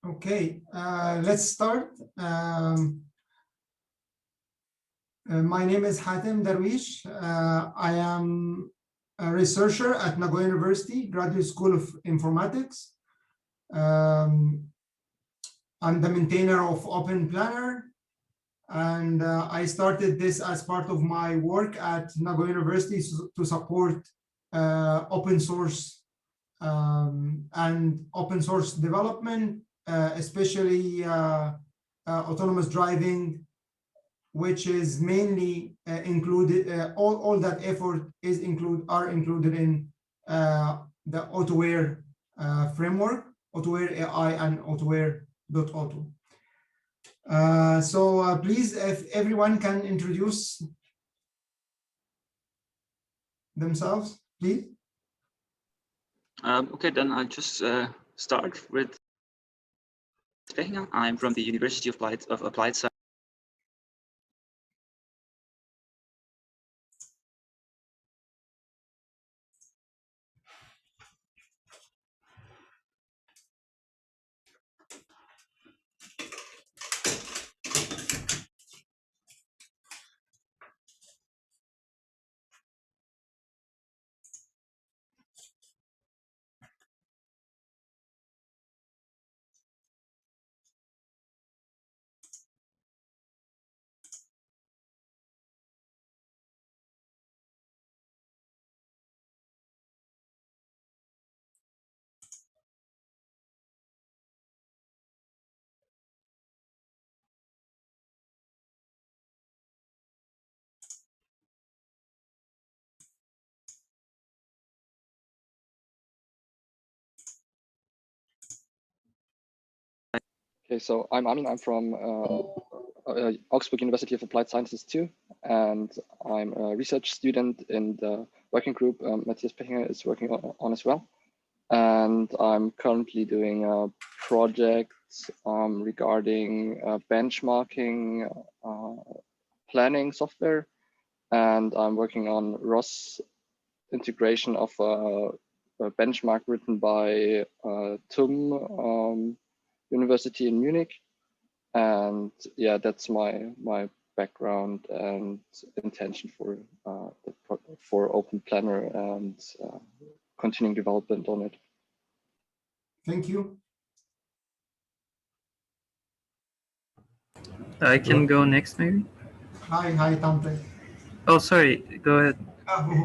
Okay, let's start. My name is Hatem Darwish. I am a researcher at Nagoya University Graduate School of Informatics. I'm the maintainer of OpenPlanner, and I started this as part of my work at Nagoya University to support open source and open source development, especially autonomous driving, which is mainly included. All that effort is included in the Autoware framework, Autoware AI and Autoware.auto. So please, if everyone can introduce themselves, please. Okay, then I'll just start with Behavior. I'm from the University of Applied Science. Okay, so I'm Amin. I'm from Augsburg University of Applied Sciences too, and I'm a research student in the working group Matthias Pechinger is working on as well. And I'm currently doing a project regarding benchmarking planning software, and I'm working on ROS integration of a benchmark written by TUM University in Munich. And yeah, that's my background and intention for OpenPlanner and continuing development on it. Thank you. I can go next, maybe. Hi, Tante. Oh, sorry. Go ahead.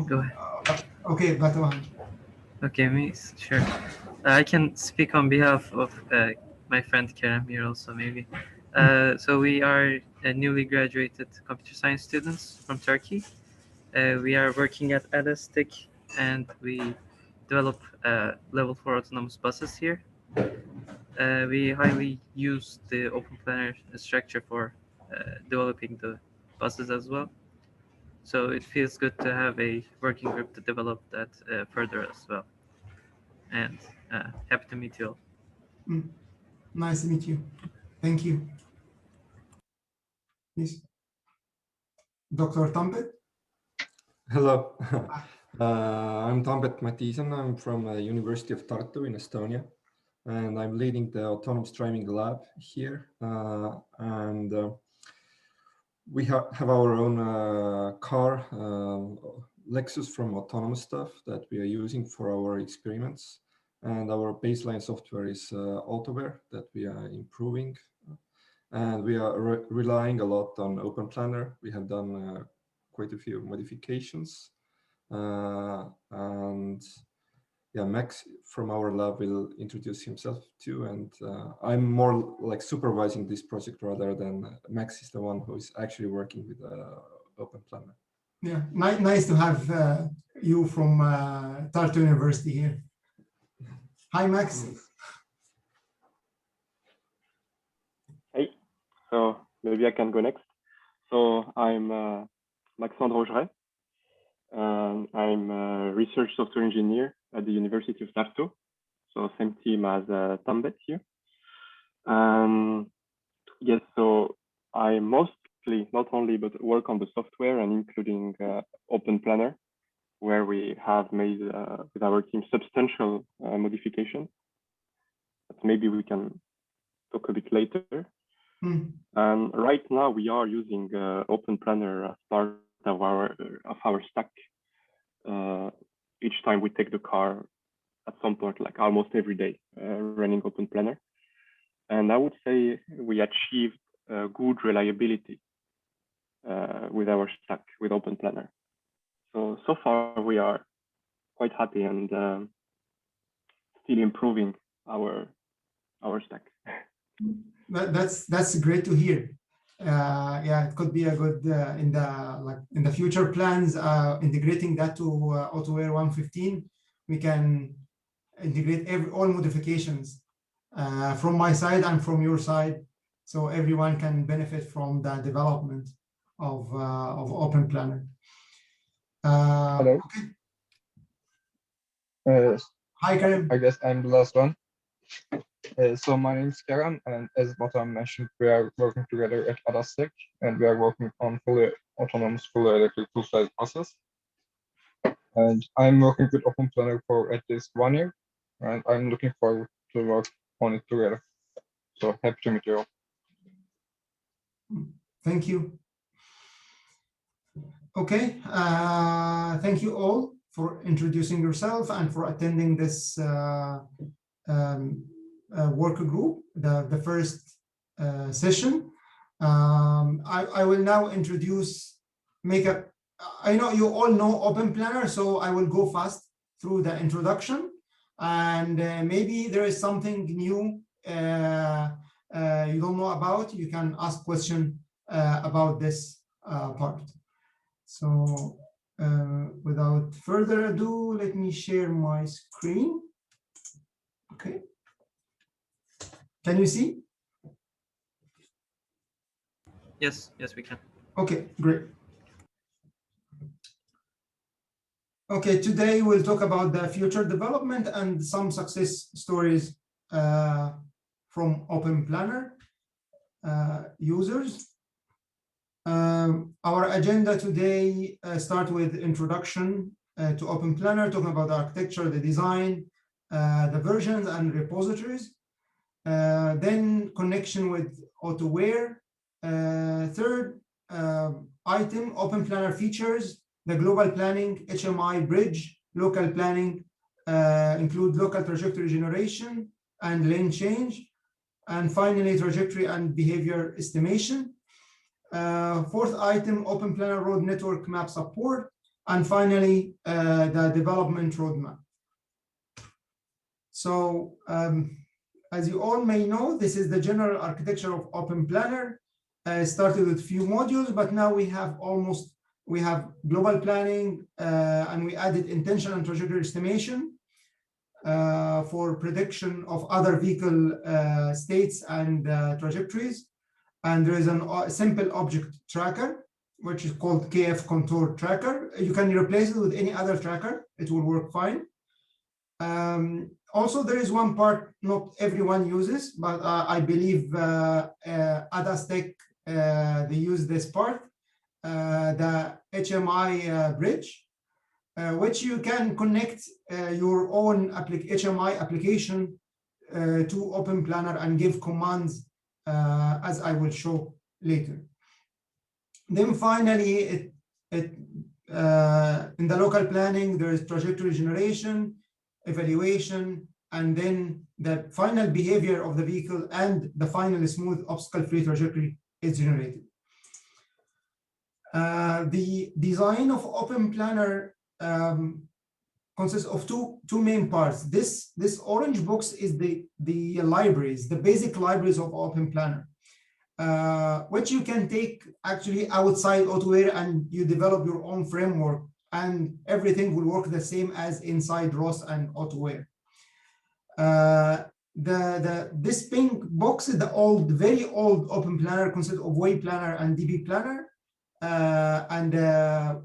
Go ahead. Okay, Batuhan. Okay, me, sure. I can speak on behalf of my friend Kerem here also, maybe. So we are newly graduated computer science students from Turkey. We are working at Elastic, and we develop level 4 autonomous buses here. We highly use the OpenPlanner structure for developing the buses as well. So it feels good to have a working group to develop that further as well. And happy to meet you all. Nice to meet you. Thank you. Yes. Dr. Tambet? Hello. I'm Tambet Matisen. I'm from the University of Tartu in Estonia, and I'm leading the autonomous driving lab here. We have our own car, Lexus from Autonomous Stuff, that we are using for our experiments. And our baseline software is Autoware that we are improving. And we are relying a lot on OpenPlanner. We have done quite a few modifications. And yeah, Max from our lab will introduce himself too. And I'm more like supervising this project rather than Max is the one who is actually working with OpenPlanner. Yeah, nice to have you from Tartu University here. Hi, Max. Hey, so maybe I can go next. So I'm Maxandre Augeret. I'm a research software engineer at the University of Tartu. So same team as Tambet here. Yes, so I mostly, not only, but work on the software and including OpenPlanner, where we have made with our team substantial modifications. But maybe we can talk a bit later. And right now we are using OpenPlanner as part of our stack. Each time we take the car at some point, like almost every day, running OpenPlanner. And I would say we achieved good reliability with our stack, with OpenPlanner. So far we are quite happy and still improving our stack. That's great to hear. Yeah, it could be a good in the future plans, integrating that to Autoware 1.15. We can integrate all modifications from my side and from your side, so everyone can benefit from the development of OpenPlanner. Hello. Okay. Hi, Karim. I guess I'm the last one. So my name is Karim, and as Batuhan mentioned, we are working together at Autoware, and we are working on fully autonomous, fully electric full-size buses. And I'm working with OpenPlanner for at least 1 year, and I'm looking forward to work on it together. So happy to meet you all. Thank you. Okay, thank you all for introducing yourself and for attending this work group, the first session. I will now introduce, I know you all know OpenPlanner, so I will go fast through the introduction, and maybe there is something new you don't know about. You can ask question about this part. So without further ado, let me share my screen. Okay. Can you see? Yes, we can. Okay, great. Okay, today we'll talk about the future development and some success stories from OpenPlanner users. Our agenda today start with introduction to OpenPlanner, talking about the architecture, the design, the versions and repositories. Then connection with Autoware. Third item, OpenPlanner features, the global planning, Hmi Bridge, local planning, include local trajectory generation and lane change. And finally, trajectory and behavior estimation. Fourth item, OpenPlanner road network map support. And finally, the development roadmap. So, as you all may know, this is the general architecture of OpenPlanner. Started with few modules, but now we have global planning, and we added intention and trajectory estimation for prediction of other vehicle states and trajectories. And there is a simple object tracker, which is called KF contour tracker. You can replace it with any other tracker. It will work fine. Also, there is one part not everyone uses, but I believe Autoware they use this part, the Hmi Bridge, which you can connect your own Hmi application to OpenPlanner and give commands, as I will show later. Then finally, in the local planning, there is trajectory generation, evaluation, and then the final behavior of the vehicle and the final smooth obstacle-free trajectory is generated. The design of OpenPlanner consists of two main parts. This orange box is the libraries, the basic libraries of OpenPlanner, which you can take actually outside Autoware and you develop your own framework, and everything will work the same as inside ROS and Autoware. This pink box is the very old OpenPlanner, consists of WayPlanner and DBPlanner, and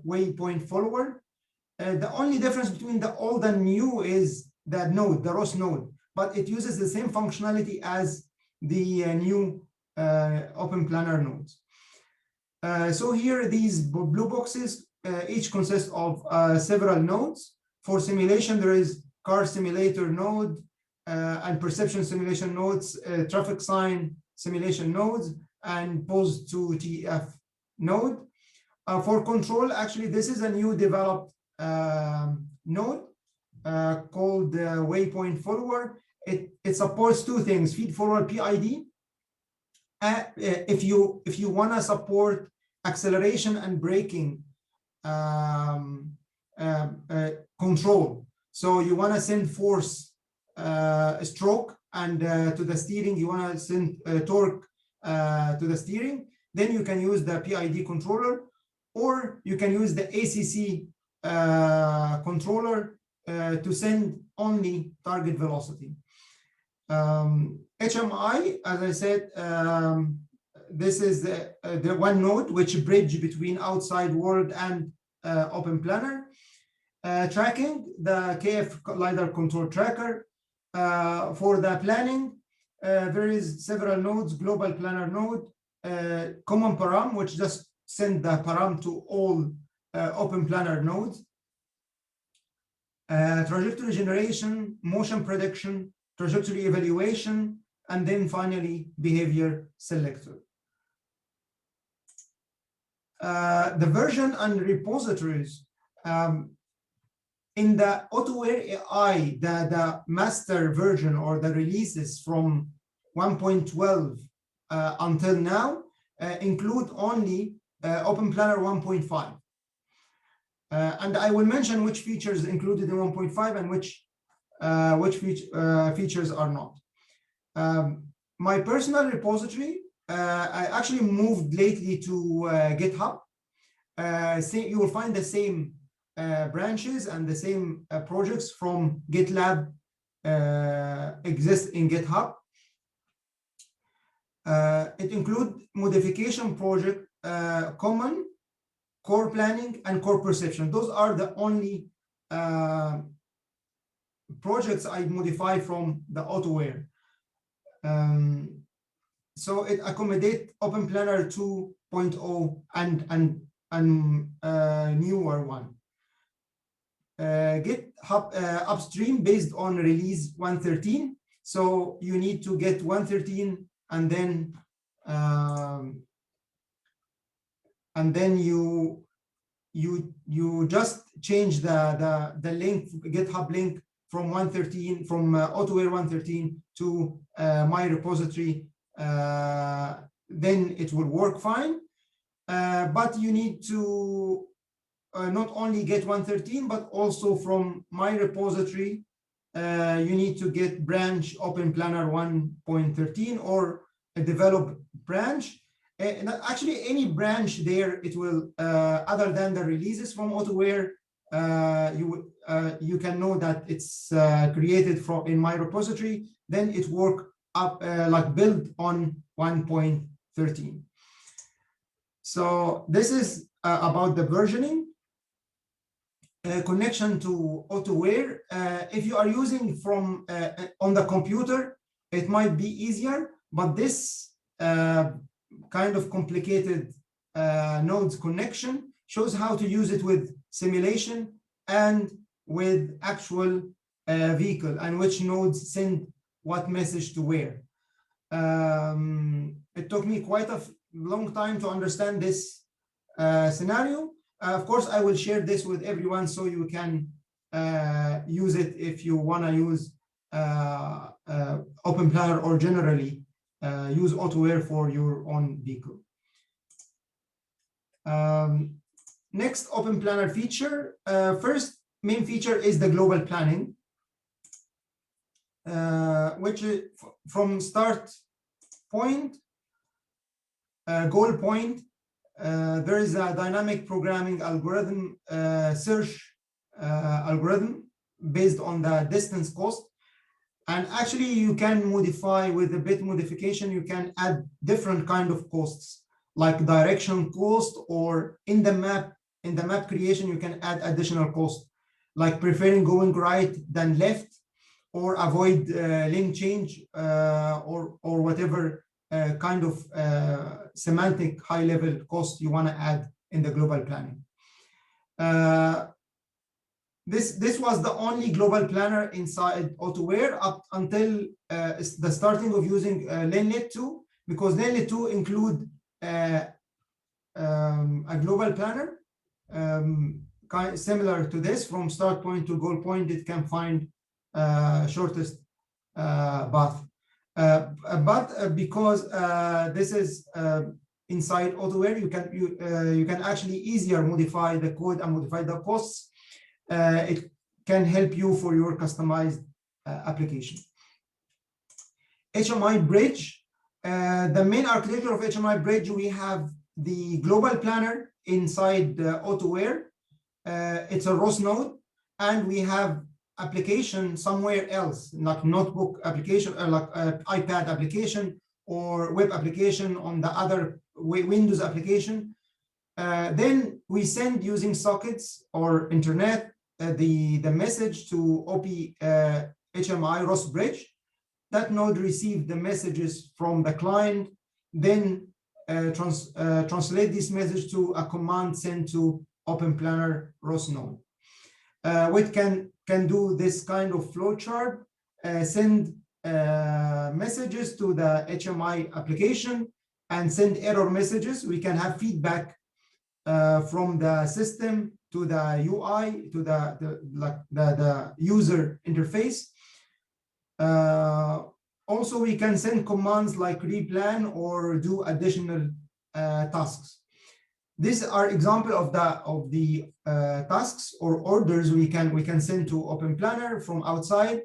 waypoint follower. The only difference between the old and new is the node, the ROS node, but it uses the same functionality as the new OpenPlanner nodes. So here, these blue boxes each consist of several nodes. For simulation, there is car simulator node, and perception simulation nodes, traffic sign simulation nodes, and pose to TF node. For control, actually, this is a new developed node called waypoint follower. It supports two things: feed forward PID. If you want to support acceleration and braking control, so you want to send force stroke and to the steering, you want to send torque to the steering, then you can use the PID controller, or you can use the ACC controller to send only target velocity. HMI, as I said, this is the one node which bridge between outside world and OpenPlanner. Tracking, the KF LiDAR control tracker. For the planning, there is several nodes: global planner node, common param, which just send the param to all OpenPlanner nodes. Trajectory generation, motion prediction, trajectory evaluation, and then finally behavior selector. The version and repositories. In the Autoware AI, the master version or the releases from 1.12 until now include only OpenPlanner 1.5. And I will mention which features included in 1.5 and which features are not. My personal repository, I actually moved lately to GitHub. You will find the same branches and the same projects from GitLab exist in GitHub. It includes modification project, common, core planning, and core perception. Those are the only projects I modify from the Autoware. So it accommodates OpenPlanner 2.0 and newer one. GitHub upstream based on release 113. So you need to get 113 and then you just change the link, GitHub link from 113, from Autoware 113 to my repository. Then it will work fine. But you need to not only get 113, but also from my repository, you need to get branch OpenPlanner 1.13 or a develop branch. And actually, any branch there, it will, other than the releases from Autoware, you can know that it's created from in my repository. Then it work up like build on 1.13. So this is about the versioning. Connection to Autoware. If you are using from on the computer, it might be easier, but this kind of complicated nodes connection shows how to use it with simulation and with actual vehicle, and which nodes send what message to where. It took me quite a long time to understand this scenario. Of course, I will share this with everyone so you can use it if you want to use OpenPlanner or generally use Autoware for your own vehicle. Next OpenPlanner feature. First main feature is the global planning, which is from start point, goal point, there is a dynamic programming algorithm, search algorithm based on the distance cost. And actually you can modify with a bit modification, you can add different kind of costs like direction cost, or in the map creation, you can add additional cost like preferring going right than left, or avoid lane change, or whatever kind of semantic high level cost you want to add in the global planning. This was the only global planner inside Autoware up until the starting of using Lanelet 2, because Lanelet 2 include a global planner similar to this. From start point to goal point, it can find shortest path. But because this is inside Autoware, you can actually easier modify the code and modify the posts. It can help you for your customized application. Hmi Bridge, the main architecture of Hmi Bridge, we have the global planner inside Autoware. It's a ROS node, and we have application somewhere else, like notebook application, like iPad application or web application on the other Windows application. Then we send using sockets or internet the message to OP HMI ROS bridge. That node receives the messages from the client, then translate this message to a command sent to OpenPlanner ROS node, which can do this kind of flowchart, send messages to the HMI application and send error messages. We can have feedback from the system to the UI, to the user interface. Also, we can send commands like replan or do additional tasks. These are example of the tasks or orders we can send to OpenPlanner from outside.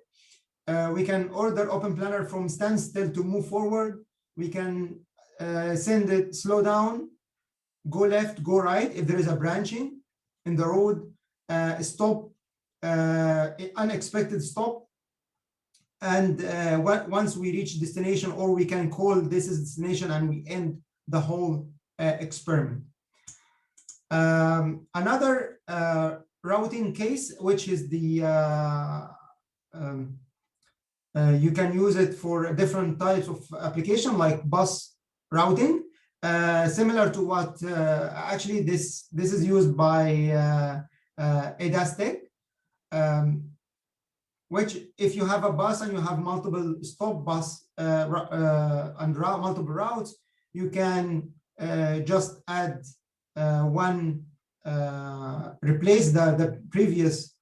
We can order OpenPlanner from standstill to move forward. We can send it slow down, go left, go right if there is a branching in the road, stop, unexpected stop. And once we reach destination, or we can call this is destination and we end the whole experiment. Another routing case, which is the you can use it for different types of application like bus routing, similar to what actually this is used by ADAS-Tech, which if you have a bus and you have multiple stop bus and multiple routes, you can just add one, replace the previous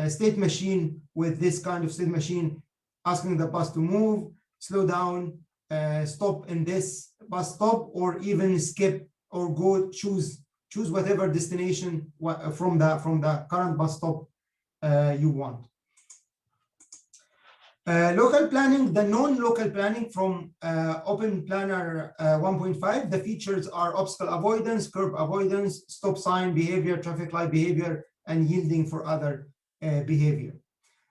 state machine with this kind of state machine, asking the bus to move, slow down, stop in this bus stop, or even skip or go choose whatever destination from the current bus stop you want. Local planning, the non-local planning from OpenPlanner 1.5, the features are obstacle avoidance, curb avoidance, stop sign behavior, traffic light behavior, and yielding for other behavior.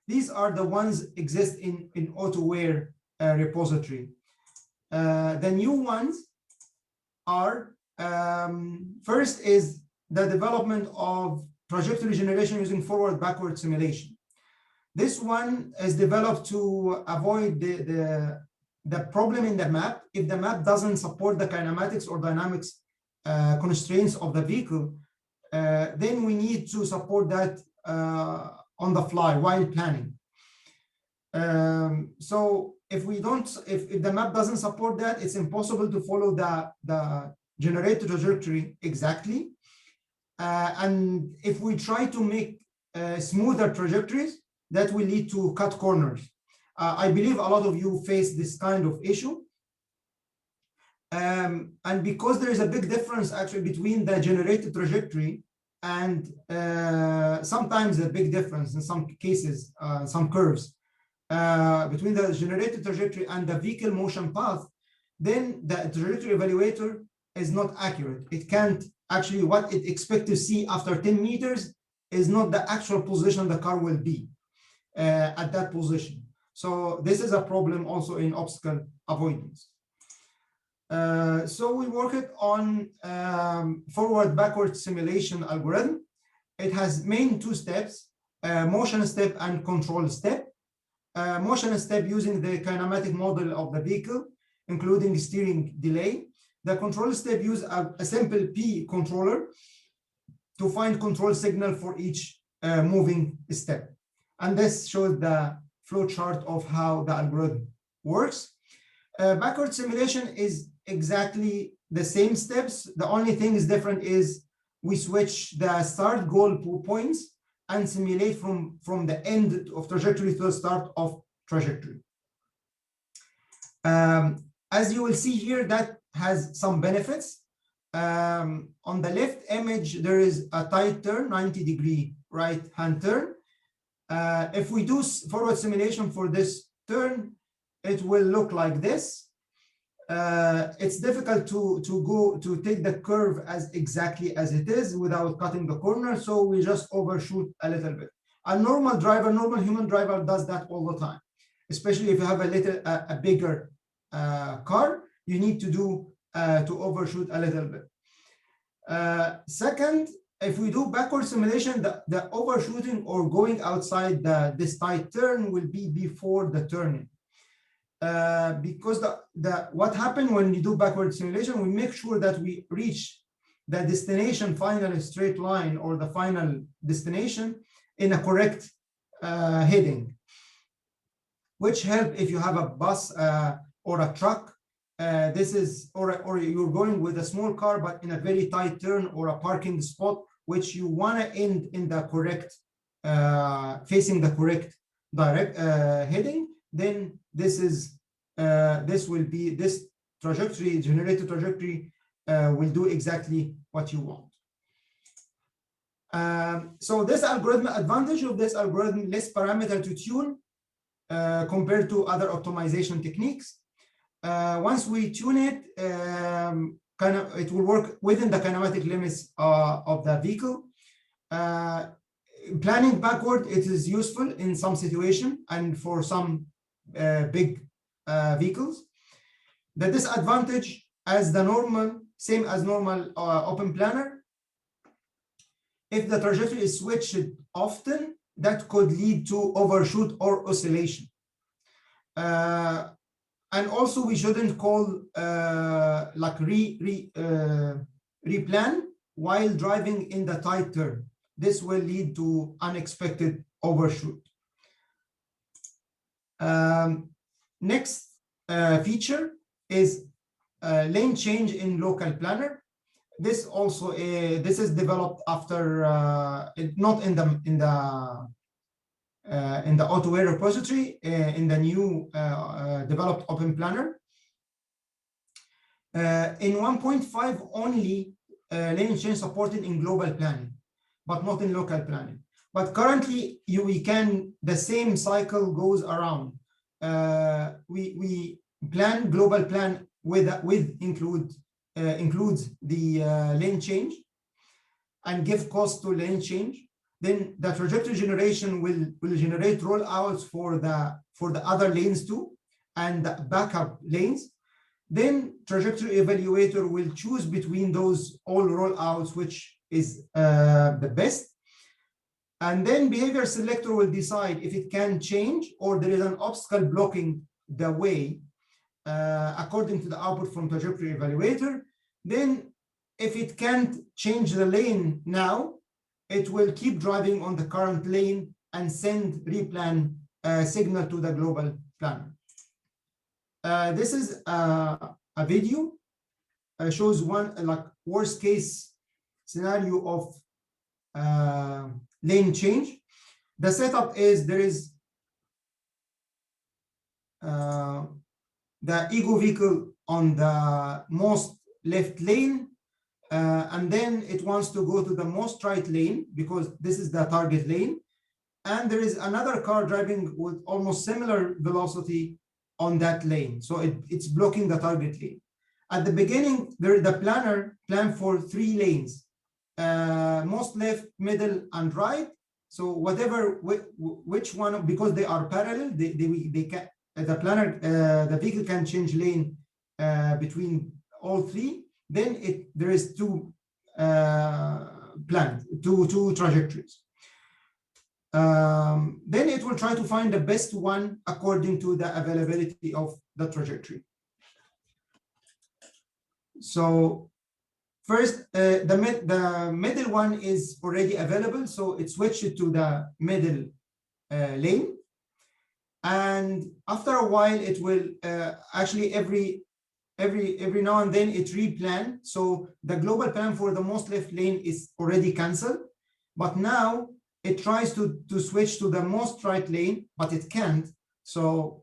These are the ones exist in Autoware repository. The new ones are, first is the development of trajectory generation using forward-backward simulation. This one is developed to avoid the problem in the map. If the map doesn't support the kinematics or dynamics constraints of the vehicle, then we need to support that on the fly while planning. So if the map doesn't support that, it's impossible to follow the generated trajectory exactly. And if we try to make smoother trajectories, that will lead to cut corners. I believe a lot of you face this kind of issue. And because there is a big difference actually between the generated trajectory and sometimes a big difference in some cases, some curves, between the generated trajectory and the vehicle motion path, then the trajectory evaluator is not accurate. It can't actually, what it expects to see after 10 meters is not the actual position the car will be at that position. So this is a problem also in obstacle avoidance. So we worked on forward-backward simulation algorithm. It has main two steps, motion step and control step. Motion step using the kinematic model of the vehicle, including steering delay. The control step use a simple P controller to find control signal for each moving step. And this shows the flow chart of how the algorithm works. Backward simulation is exactly the same steps. The only thing is different is we switch the start goal points and simulate from the end of trajectory to the start of trajectory. As you will see here, that has some benefits. On the left image, there is a tight turn, 90-degree right-hand turn. If we do forward simulation for this turn, it will look like this. It's difficult to take the curve as exactly as it is without cutting the corner, so we just overshoot a little bit. A normal human driver does that all the time, especially if you have a bigger car. You need to overshoot a little bit. Second, if we do backward simulation, the overshooting or going outside this tight turn will be before the turning. Because what happened when you do backward simulation, we make sure that we reach the destination final straight line or the final destination in a correct heading, which help if you have a bus or a truck. Or you're going with a small car, but in a very tight turn or a parking spot, which you want to end in the correct, facing the correct heading, then this trajectory, generated trajectory, will do exactly what you want. So this algorithm, advantage of this algorithm, less parameter to tune compared to other optimization techniques. Once we tune it, it will work within the kinematic limits of the vehicle. Planning backward, it is useful in some situation and for some big vehicles. The disadvantage, same as normal OpenPlanner, if the trajectory is switched often, that could lead to overshoot or oscillation. And also, we shouldn't call replan while driving in the tight turn. This will lead to unexpected overshoot. Next feature is lane change in local planner. This also this is developed after not in the Autoware repository, in the new developed OpenPlanner. In 1.5 only, lane change supported in global planning, but not in local planning. But currently, the same cycle goes around. We plan global plan includes the lane change and give cost to lane change. Then the trajectory generation will generate rollouts for the other lanes too, and the backup lanes. Then trajectory evaluator will choose between those all rollouts, which is the best. And then behavior selector will decide if it can change or there is an obstacle blocking the way according to the output from trajectory evaluator. Then if it can't change the lane now, it will keep driving on the current lane and send replan signal to the global planner. This is a video shows one worst case scenario of lane change. The setup is there is the ego vehicle on the most left lane, and then it wants to go to the most right lane because this is the target lane. And there is another car driving with almost similar velocity on that lane. So it's blocking the target lane. At the beginning, the planner planned for 3 lanes, most left, middle, and right. So which one, because they are parallel, they can, the vehicle can change lane between all 3. Then there is 2 plans, two trajectories. Then it will try to find the best one according to the availability of the trajectory. So First, the middle one is already available, so it switched to the middle lane. And after a while, it will actually every now and then it replan. So the global plan for the most left lane is already canceled, but now it tries to switch to the most right lane, but it can't. So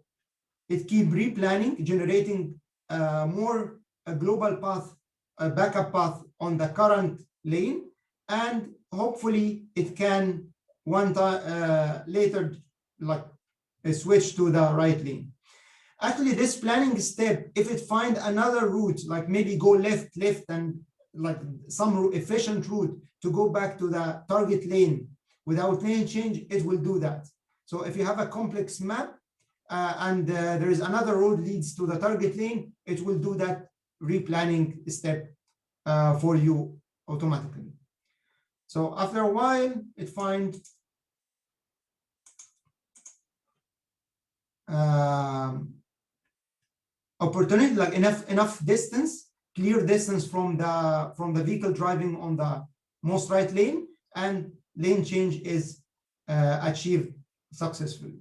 it keeps replanning, generating more global path, a backup path on the current lane, and hopefully it can one time later like switch to the right lane. Actually, this planning step, if it find another route, like maybe go left, and like some efficient route to go back to the target lane without lane change, it will do that. So if you have a complex map and there is another road leads to the target lane, it will do that replanning step for you automatically. So after a while, it finds opportunity, like enough distance, clear distance from the vehicle driving on the most right lane, and lane change is achieved successfully.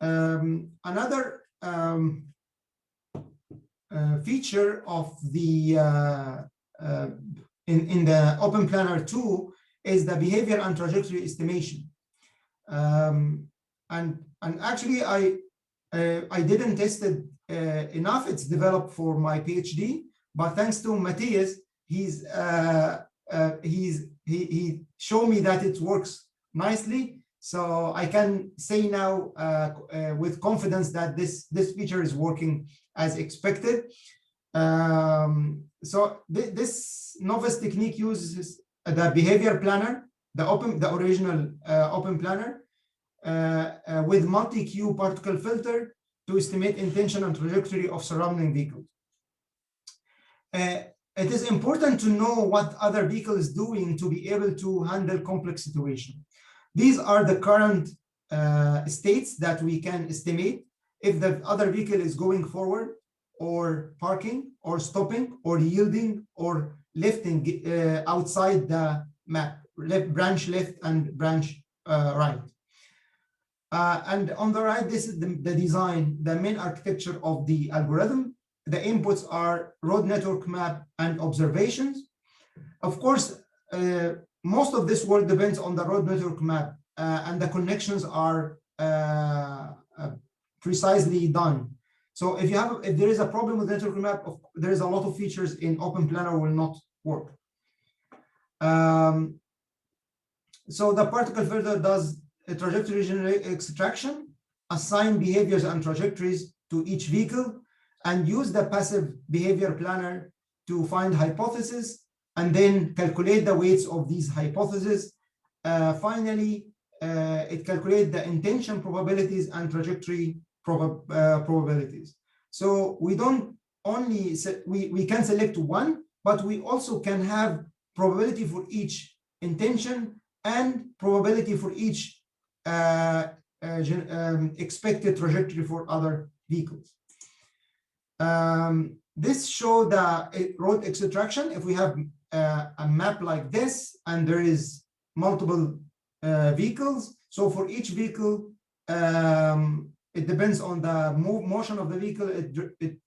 Another feature of the in the OpenPlanner 2 is the behavior and trajectory estimation. And actually, I didn't test it enough. It's developed for my PhD, but thanks to Matthias, he showed me that it works nicely. So I can say now with confidence that this feature is working as expected. So this novice technique uses the behavior planner, the original OpenPlanner, with multi-Q particle filter to estimate intention and trajectory of surrounding vehicles. It is important to know what other vehicle is doing to be able to handle complex situations. These are the current states that we can estimate if the other vehicle is going forward or parking or stopping or yielding or lifting outside the map, branch left and branch right. And on the right, this is the design, the main architecture of the algorithm. The inputs are road network map and observations. Of course, most of this work depends on the road network map, and the connections are precisely done. So if there is a problem with network map, there is a lot of features in OpenPlanner will not work. So the particle filter does a trajectory extraction, assign behaviors and trajectories to each vehicle, and use the passive behavior planner to find hypotheses and then calculate the weights of these hypotheses. Finally, it calculates the intention probabilities and trajectory probabilities. So we don't only, we can select one, but we also can have probability for each intention and probability for each expected trajectory for other vehicles. This shows the road extraction. If we have a map like this and there is multiple vehicles, so for each vehicle, it depends on the motion of the vehicle. It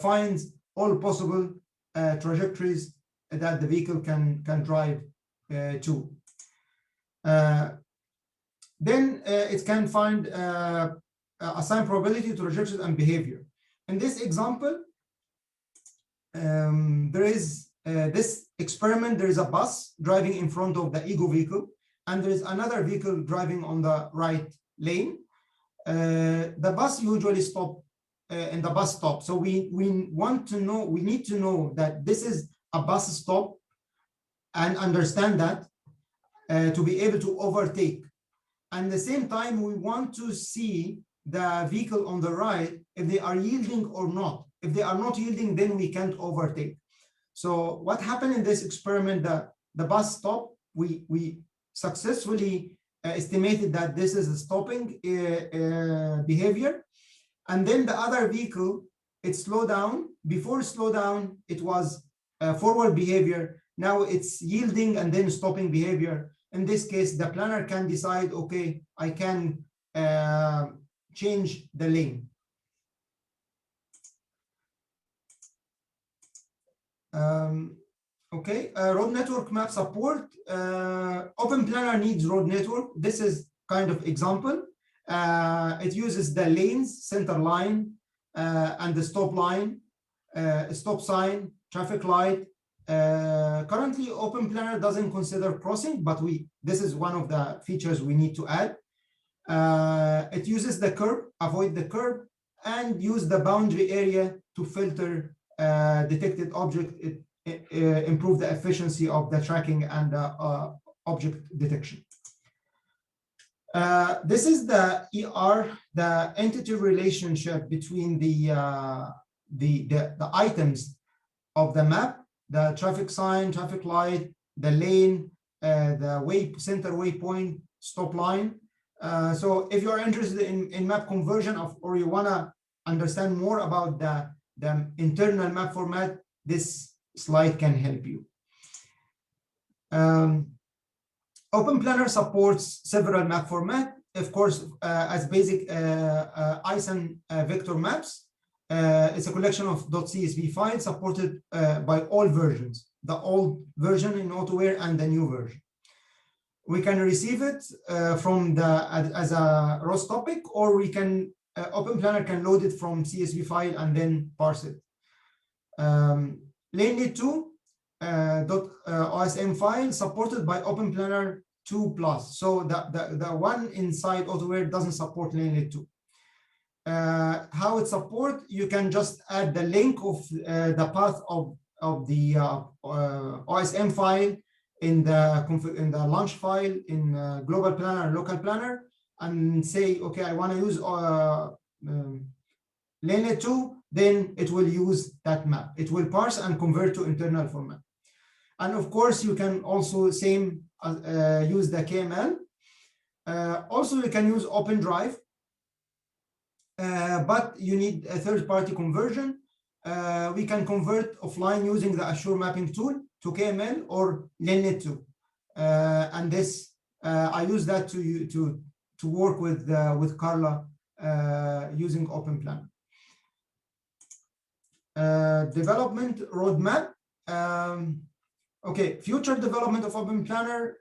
finds all possible trajectories that the vehicle can drive to. Then it can find assign probability to trajectories and behavior. In this example, there is this experiment. There is a bus driving in front of the ego vehicle, and there is another vehicle driving on the right lane. The bus usually stop in the bus stop. So we want to know, we need to know that this is a bus stop and understand that to be able to overtake. And at the same time, we want to see the vehicle on the right, if they are yielding or not. If they are not yielding, then we can't overtake. So what happened in this experiment, the bus stop, we successfully estimated that this is a stopping behavior. And then the other vehicle it slowed down. Before slowdown, it was forward behavior. Now it's yielding and then stopping behavior. In this case, the planner can decide, okay, I can change the lane. Okay, road network map support. OpenPlanner needs road network. This is kind of example. It uses the lanes, center line, and the stop line, stop sign, traffic light. Currently, OpenPlanner doesn't consider crossing, but this is one of the features we need to add. It uses the curb, avoid the curb, and use the boundary area to filter detected object. Improve the efficiency of the tracking and the object detection. This is the ER, the entity relationship between the items of the map, the traffic sign, traffic light, the lane, the center waypoint, stop line. So if you're interested in map conversion or you want to understand more about the internal map format, this slide can help you. OpenPlanner supports several map formats, of course, as basic ISAN vector maps. It's a collection of .csv files supported by all versions, the old version in Autoware and the new version. We can receive it as a ROS topic, or we can OpenPlanner can load it from CSV file and then parse it. Lanelet 2 .osm file supported by OpenPlanner 2+. So the one inside Autoware doesn't support Lanelet 2. How it support? You can just add the link of the path of the OSM file in the launch file in global planner and local planner, and say, okay, I want to use Lanelet 2, then it will use that map. It will parse and convert to internal format. And of course, you can also use the KML. Also, you can use OpenDrive, but you need a third-party conversion. We can convert offline using the Assure mapping tool to KML or Lanelet 2. And this, I use that to work with Carla using OpenPlanner. Development roadmap. Okay, future development of OpenPlanner.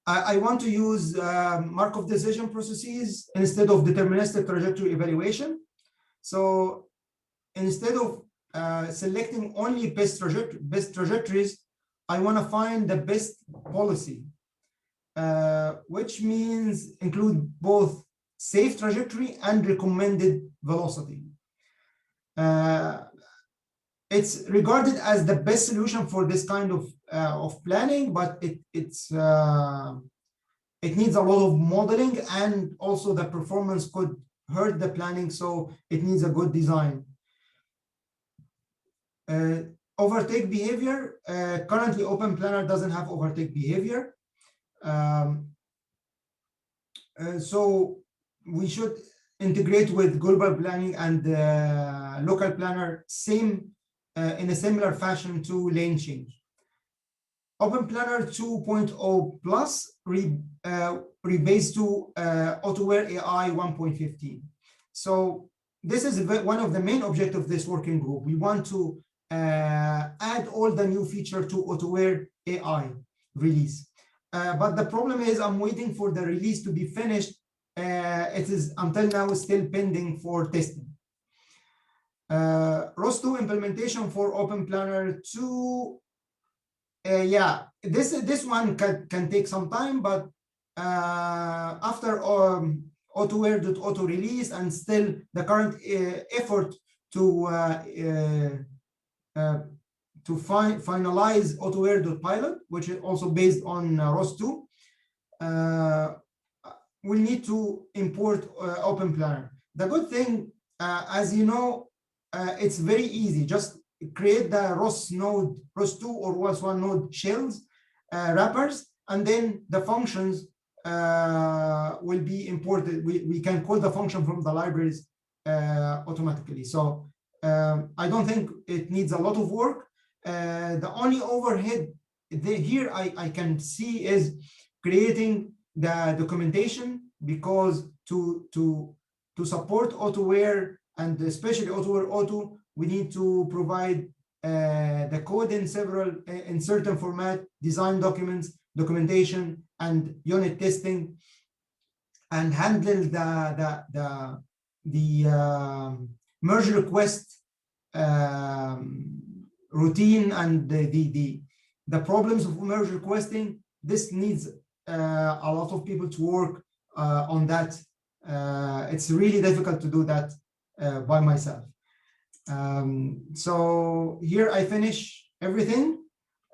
I want to use Markov decision processes instead of deterministic trajectory evaluation. So instead of selecting only best trajectories, I want to find the best policy, which means include both safe trajectory and recommended velocity. It's regarded as the best solution for this kind of planning, but it needs a lot of modeling, and also the performance could hurt the planning, so it needs a good design. Overtake behavior. Currently, OpenPlanner doesn't have overtake behavior. So we should integrate with global planning and local planner in a similar fashion to lane change. OpenPlanner 2.0 plus rebased to Autoware AI 1.15. So this is one of the main objectives of this working group. We want to add all the new feature to Autoware AI release. But the problem is I'm waiting for the release to be finished. It is until now still pending for testing. ROS 2 implementation for OpenPlanner 2. Yeah, this one can take some time, but after Autoware.auto release and still the current effort to finalize Autoware.pilot, which is also based on ROS 2, we need to import OpenPlanner. The good thing, as you know, it's very easy. Just create the ROS node, ROS 2 or ROS 1 node shells, wrappers, and then the functions will be imported. We can call the function from the libraries automatically. So I don't think it needs a lot of work. The only overhead here I can see is creating the documentation, because to support Autoware, and especially Autoware Auto, we need to provide the code in certain format, design documents, documentation, and unit testing, and handle the merge request routine, and the problems of merge requesting. This needs a lot of people to work on that. It's really difficult to do that by myself. So here I finish everything.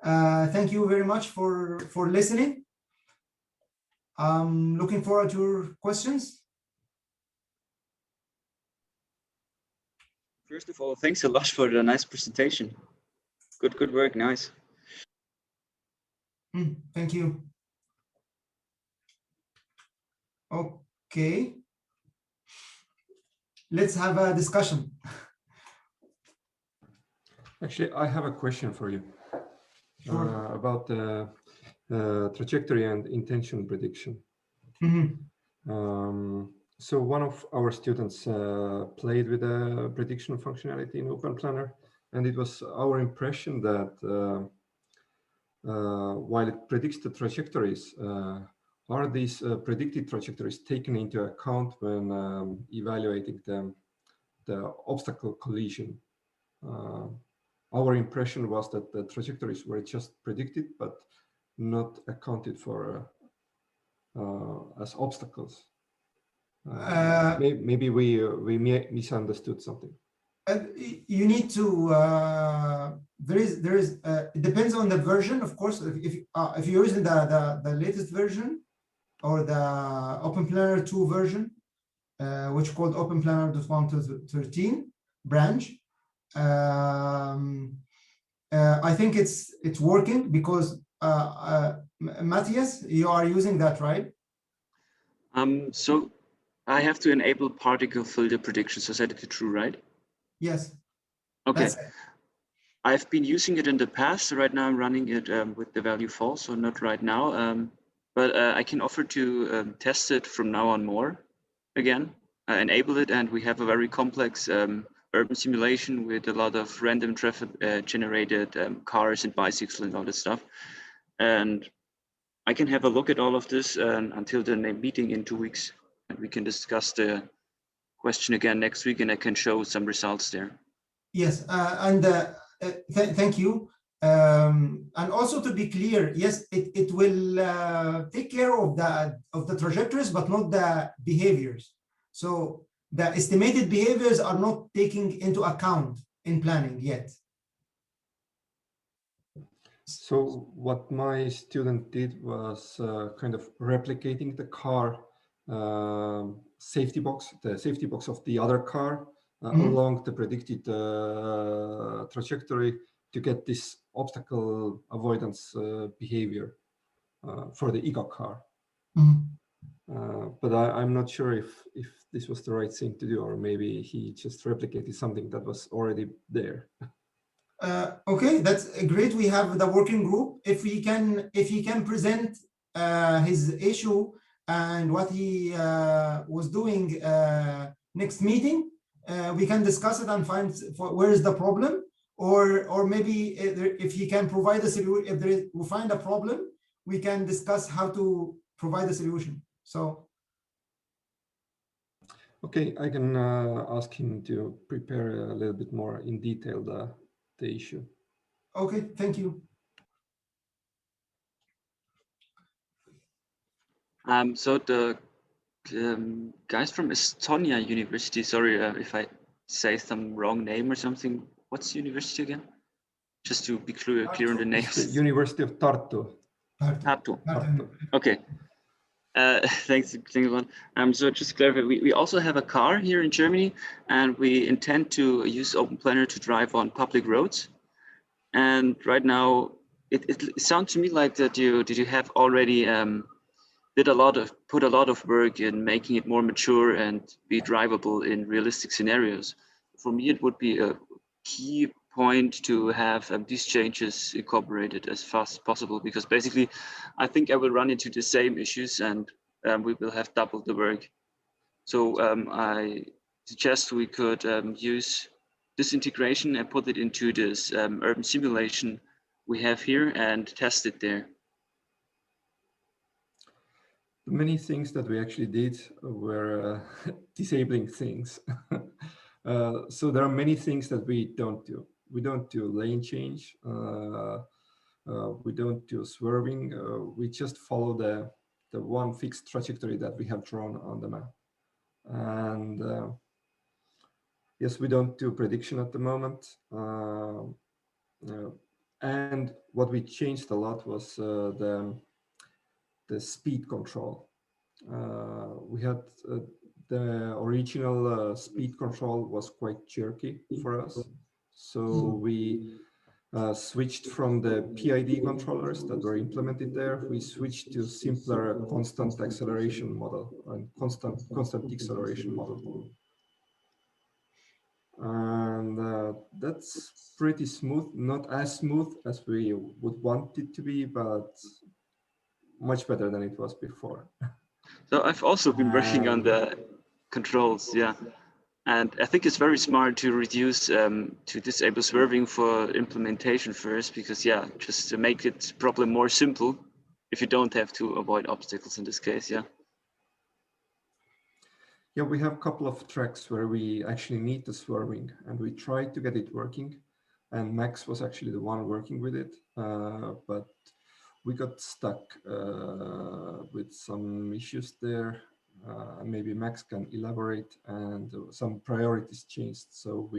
Thank you very much for listening. I'm looking forward to your questions. First of all, thanks a lot for the nice presentation. Good work, nice. Thank you. Okay. Let's have a discussion. Actually, I have a question for you. Sure. About the trajectory and intention prediction. So one of our students played with the prediction functionality in OpenPlanner, and it was our impression that while it predicts the trajectories, are these predicted trajectories taken into account when evaluating the obstacle collision? Our impression was that the trajectories were just predicted, but not accounted for as obstacles. Maybe we misunderstood something. You need to. There is. It depends on the version, of course. If you're using the latest version, or the OpenPlanner 2 version, which is called OpenPlanner 1.13 branch. I think it's working, because Matthias, you are using that, right? So I have to enable particle filter predictions. I said it true, right? Yes. Okay. I've been using it in the past. So right now I'm running it with the value false, so not right now. But I can offer to test it from now on more again, enable it, and we have a very complex urban simulation with a lot of random traffic generated cars and bicycles and all that stuff. And I can have a look at all of this until the meeting in 2 weeks, and we can discuss the question again next week, and I can show some results there. Yes, and thank you. And also, to be clear, yes, it will take care of the trajectories, but not the behaviors. So the estimated behaviors are not taken into account in planning yet. So what my student did was kind of replicating the car safety box, the safety box of the other car along the predicted trajectory to get this obstacle avoidance behavior for the EGO car. But I'm not sure if this was the right thing to do, or maybe he just replicated something that was already there. Okay, that's great. We have the working group. If he can present his issue and what he was doing next meeting, we can discuss it and find where is the problem, or maybe if he can provide a solution. If we find a problem, we can discuss how to provide a solution. So. Okay, I can ask him to prepare a little bit more in detail the issue. Okay, thank you. So the guys from Estonia University, sorry if I say some wrong name or something. What's the university again? Just to be clear on the names. The University of Tartu. Tartu. Okay. Thanks, Klingelmann. So just to clarify, we also have a car here in Germany, and we intend to use OpenPlanner to drive on public roads. And right now, it sounds to me like that you have already put a lot of work in making it more mature and be drivable in realistic scenarios. For me, it would be a key point to have these changes incorporated as fast as possible, because basically I think I will run into the same issues and we will have double the work. So I suggest we could use this integration and put it into this urban simulation we have here and test it there. Many things that we actually did were disabling things. So there are many things that we don't do. We don't do lane change. We don't do swerving. We just follow the one fixed trajectory that we have drawn on the map. And yes, we don't do prediction at the moment. And what we changed a lot was the speed control. We had the original speed control was quite jerky for us. So we switched from the PID controllers that were implemented there. We switched to simpler constant acceleration model and constant deceleration model. And that's pretty smooth, not as smooth as we would want it to be, but much better than it was before. So I've also been working on the controls, yeah. And I think it's very smart to reduce, to disable swerving for implementation first, because yeah, just to make it probably more simple if you don't have to avoid obstacles in this case, yeah. Yeah, we have a couple of tracks where we actually need the swerving, and we tried to get it working, and Max was actually the one working with it, but we got stuck with some issues there. Maybe Max can elaborate, and some priorities changed. So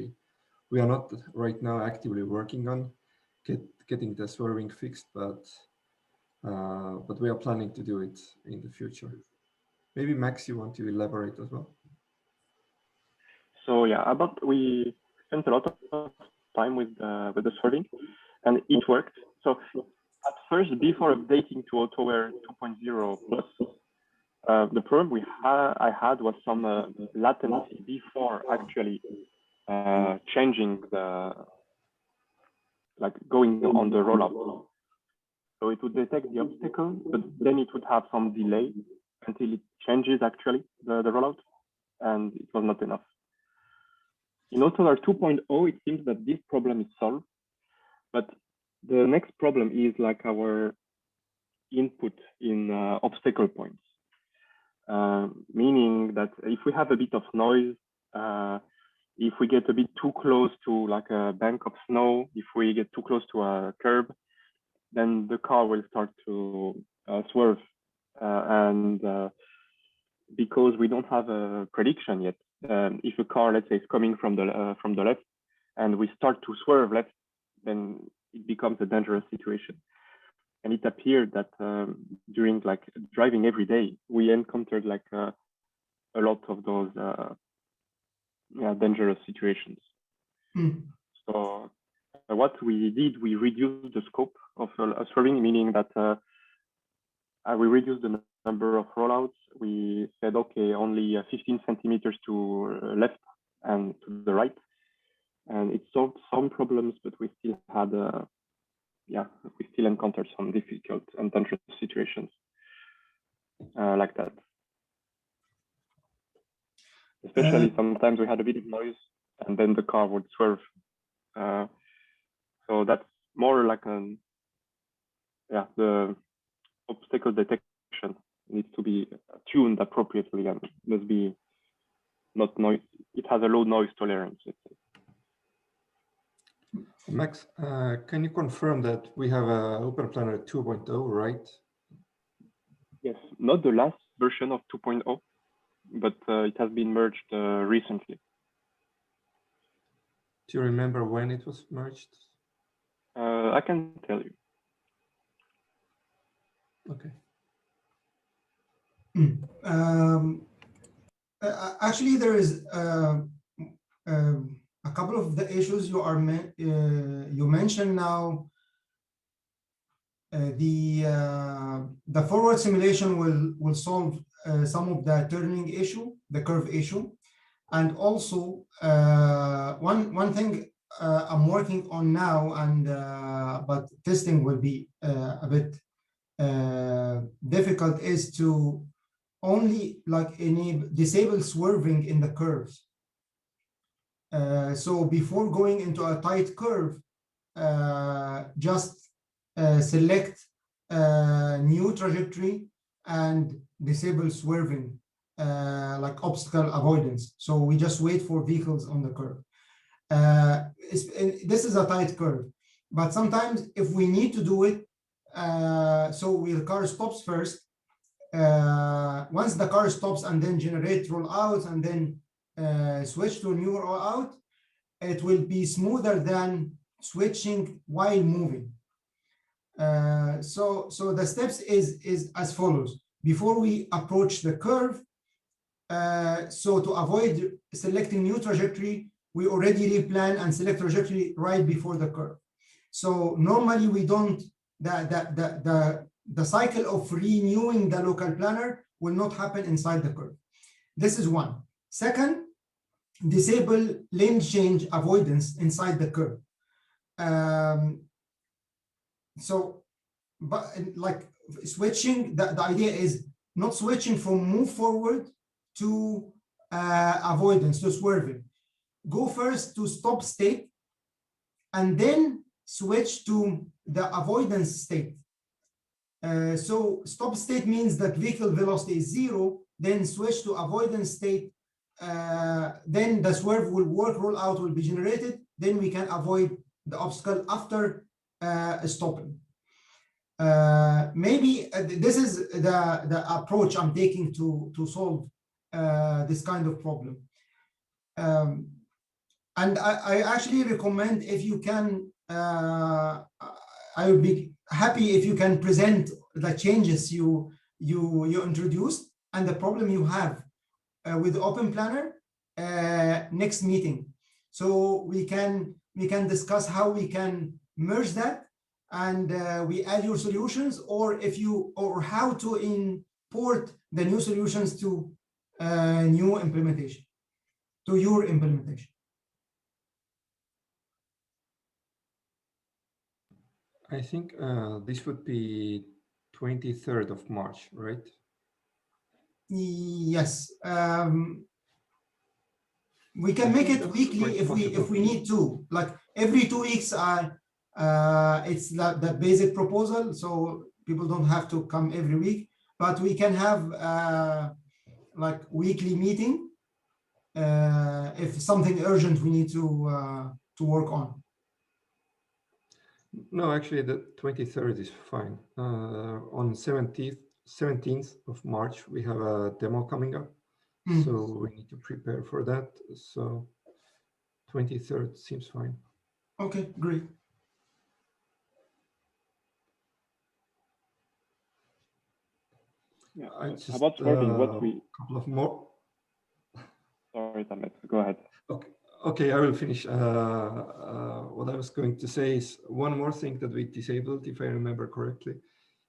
we are not right now actively working on getting the swerving fixed, but we are planning to do it in the future. Maybe Max, you want to elaborate as well? So yeah, we spent a lot of time with the swerving, and it worked. So at first, before updating to Autoware 2.0 plus, the problem I had was some latency before actually changing going on the rollout. So it would detect the obstacle, but then it would have some delay until it changes actually the rollout, and it was not enough. In Autoware 2.0, it seems that this problem is solved, but the next problem is like our input in obstacle points, meaning that if we have a bit of noise, if we get a bit too close to like a bank of snow, if we get too close to a curb, then the car will start to swerve. And because we don't have a prediction yet, if a car, let's say, is coming from the left, and we start to swerve left, then it becomes a dangerous situation. And it appeared that during like driving every day, we encountered like a lot of those dangerous situations. So what we did, we reduced the scope of swerving, meaning that we reduced the number of rollouts. We said, okay, only 15 centimeters to left and to the right. And it solved some problems, but we still had, we still encountered some difficult and dangerous situations like that. Especially sometimes we had a bit of noise and then the car would swerve. So that's more like the obstacle detection needs to be tuned appropriately and must be not noise. It has a low noise tolerance. Max, can you confirm that we have OpenPlanner 2.0, right? Yes, not the last version of 2.0, but it has been merged recently. Do you remember when it was merged? I can tell you. Okay. Actually, there is a couple of the issues you mentioned now. the forward simulation will solve some of the turning issue, the curve issue, and also one thing I'm working on now, and but testing will be a bit difficult, is to only like disable swerving in the curves. So before going into a tight curve, just select new trajectory and disable swerving, like obstacle avoidance. So we just wait for vehicles on the curve. This is a tight curve, but sometimes if we need to do it, so the car stops first. Once the car stops and then generate rollouts and then switch to a new rollout, it will be smoother than switching while moving. So the steps is as follows. Before we approach the curve, so to avoid selecting new trajectory, we already replan and select trajectory right before the curve. So normally we don't, the cycle of renewing the local planner will not happen inside the curve. This is one. Second, disable lane change avoidance inside the curve. So, but like switching, the idea is not switching from move forward to avoidance, to swerving. Go first to stop state and then switch to the avoidance state. So stop state means that vehicle velocity is 0, then switch to avoidance state, then the swerve will work, rollout will be generated, then we can avoid the obstacle after stopping. Maybe this is the approach I'm taking to solve this kind of problem. And I actually recommend, if you can, I would be happy if you can present the changes you introduced and the problem you have with OpenPlanner next meeting, so we can discuss how we can merge that and we add your solutions, or how to import the new solutions to new implementation, to your implementation. I think this would be 23rd of March, right? Yes. We can make it weekly if we need to. Like every 2 weeks, it's the basic proposal, so people don't have to come every week. But we can have like weekly meeting if something urgent we need to work on. No, actually, the 23rd is fine. On 17th of March, we have a demo coming up. So we need to prepare for that. So 23rd seems fine. Okay, great. Yeah. I just, about swerving, couple of more. Sorry, Tamet, go ahead. Okay, I will finish. What I was going to say is one more thing that we disabled, if I remember correctly,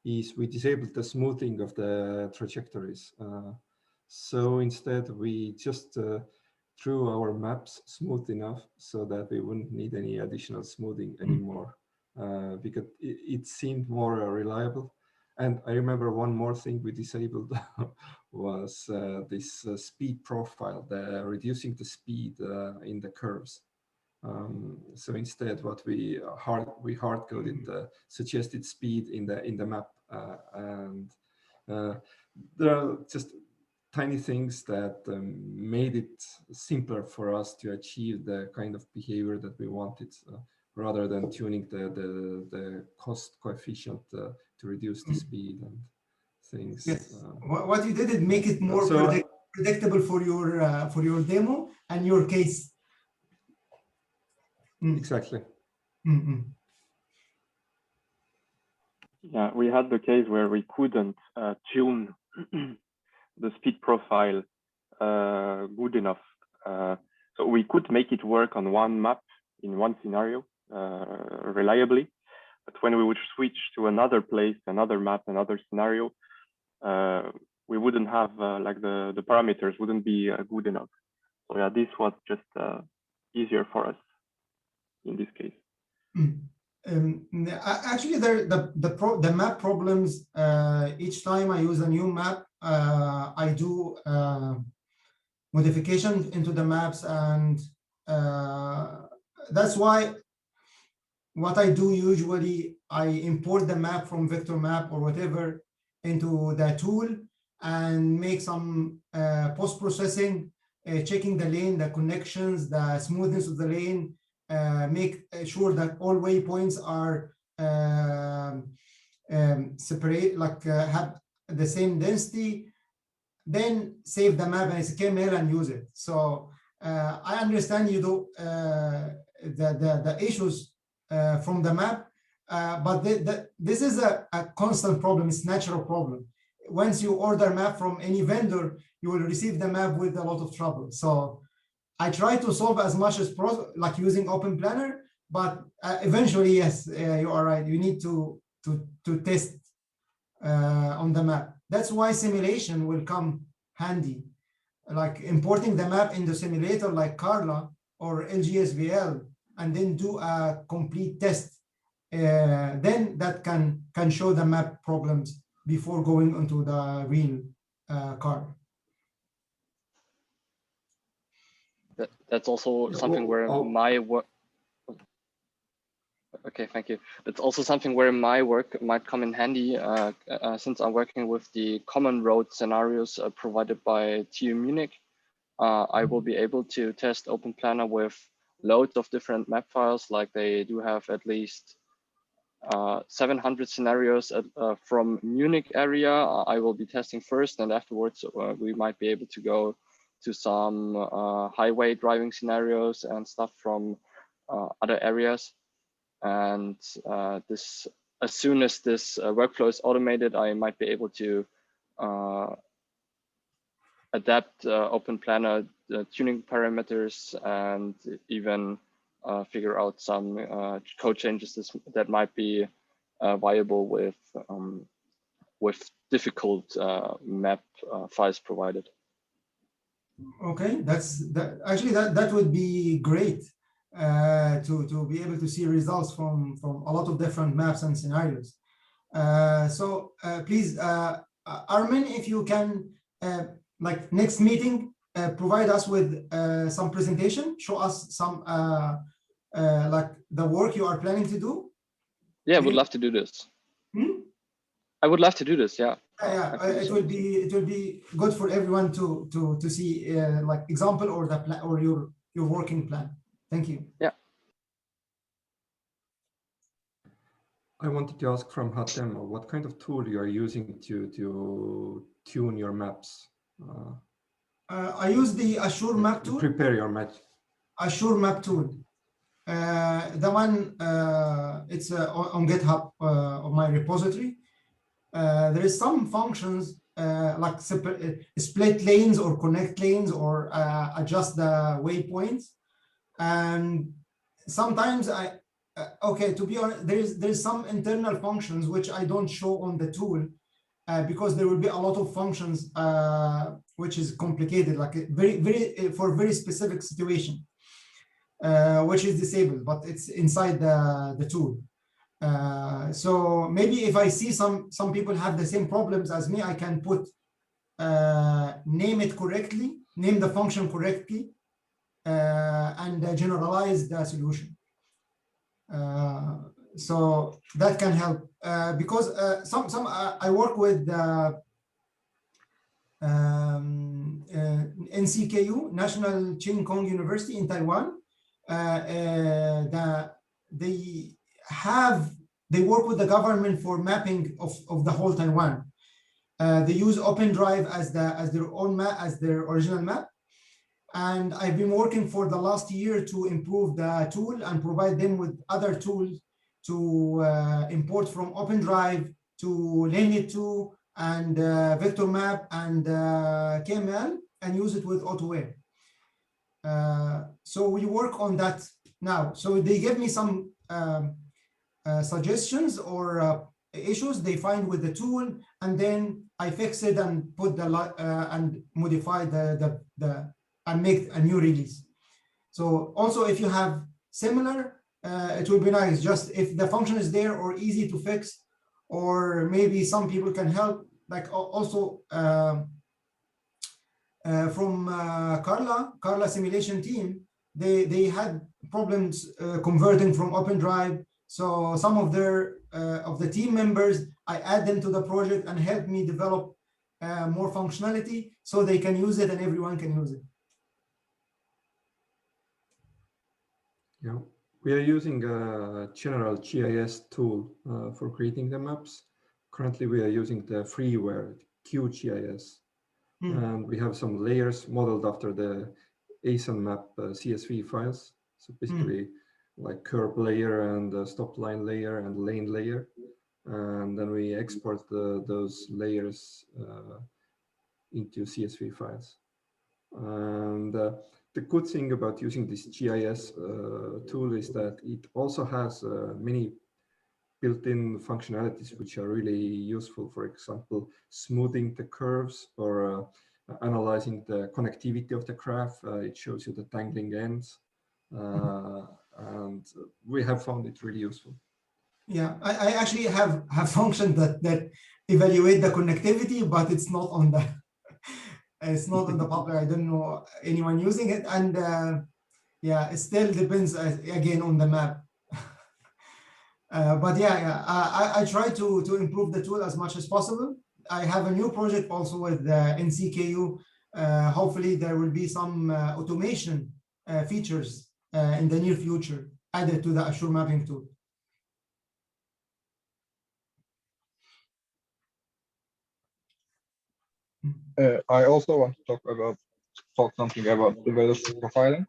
is we disabled the smoothing of the trajectories. So instead, we just drew our maps smooth enough so that we wouldn't need any additional smoothing anymore, because it seemed more reliable. And I remember one more thing we disabled was this speed profile, reducing the speed in the curves. So instead, what we hard coded the suggested speed in the map, and there are just tiny things that made it simpler for us to achieve the kind of behavior that we wanted, rather than tuning the cost coefficient to reduce the speed and things. Yes. What you did is make it more predictable for your demo and your case. Exactly. Yeah, we had the case where we couldn't tune the speed profile good enough. So we could make it work on one map in one scenario reliably, But when we would switch to another place, another map, another scenario, we wouldn't have like the parameters wouldn't be good enough. So yeah, this was just easier for us in this case. Actually, the map problems, each time I use a new map, I do modification into the maps, and that's why what I do usually, I import the map from vector map or whatever into the tool and make some post-processing, checking the lane, the connections, the smoothness of the lane, make sure that all waypoints are separate, like have the same density, then save the map as KML and use it. So I understand you do the issues from the map, but this is a constant problem. It's a natural problem. Once you order a map from any vendor, you will receive the map with a lot of trouble. So I try to solve as much as possible, like using OpenPlanner, but eventually, yes, you are right. You need to test on the map. That's why simulation will come handy, like importing the map in the simulator like Carla or LGSVL, and then do a complete test. Then that can show the map problems before going into the real car. That's also something where my work. Okay, thank you. It's also something where my work might come in handy, since I'm working with the common road scenarios provided by TU Munich. I will be able to test OpenPlanner with loads of different map files, like they do have at least 700 scenarios from Munich area. I will be testing first, and afterwards we might be able to go to some highway driving scenarios and stuff from other areas. And this, as soon as this workflow is automated, I might be able to adapt OpenPlanner tuning parameters and even figure out some code changes that might be viable with difficult map files provided. Okay, actually that would be great to be able to see results from a lot of different maps and scenarios. So please, Armin, if you can, like next meeting, provide us with some presentation, show us some like the work you are planning to do. Yeah, I would love to do this. I would love to do this. Yeah. Yeah, it will be good for everyone to see like example or the plan or your working plan. Thank you. Yeah. I wanted to ask from Hatem, what kind of tool you are using to tune your maps? I use the Assure Map tool. Prepare your map. Assure Map tool. The one it's on GitHub of my repository. There is some functions like split lanes or connect lanes or adjust the waypoints, and sometimes okay, to be honest, there's some internal functions which I don't show on the tool because there will be a lot of functions which is complicated, like for very specific situation, which is disabled, but it's inside the tool. So maybe if I see some people have the same problems as me, I can put name it correctly, name the function correctly, and generalize the solution. So that can help because some I work with NCKU, National Ching Kong University in Taiwan. They work with the government for mapping of the whole Taiwan. They use OpenDrive as their own map, as their original map. And I've been working for the last year to improve the tool and provide them with other tools to import from OpenDrive to Lineage2 and Vector Map and KML and use it with Autoware. So we work on that now. So they give me some suggestions or issues they find with the tool, and then I fix it and put the and modify the and make a new release. So also, if you have similar, it will be nice. Just if the function is there or easy to fix, or maybe some people can help. Like also from Carla simulation team, they had problems converting from OpenDrive. So some of their of the team members, I add them to the project and help me develop more functionality so they can use it and everyone can use it. Yeah, we are using a general GIS tool for creating the maps. Currently, we are using the freeware QGIS, and we have some layers modeled after the ASIN map CSV files. So basically, like curve layer and stop line layer and lane layer, and then we export those layers into CSV files. And the good thing about using this GIS tool is that it also has many built-in functionalities which are really useful. For example, smoothing the curves or analyzing the connectivity of the graph. It shows you the tangling ends, and we have found it really useful. Yeah, I actually have functions that evaluate the connectivity, but it's not on the it's not on the public. I don't know anyone using it, and yeah, it still depends again on the map. But yeah, I try to improve the tool as much as possible. I have a new project also with NCKU. Hopefully, there will be some automation features in the near future added to the Azure mapping tool. I also want to talk something about the velocity profiling.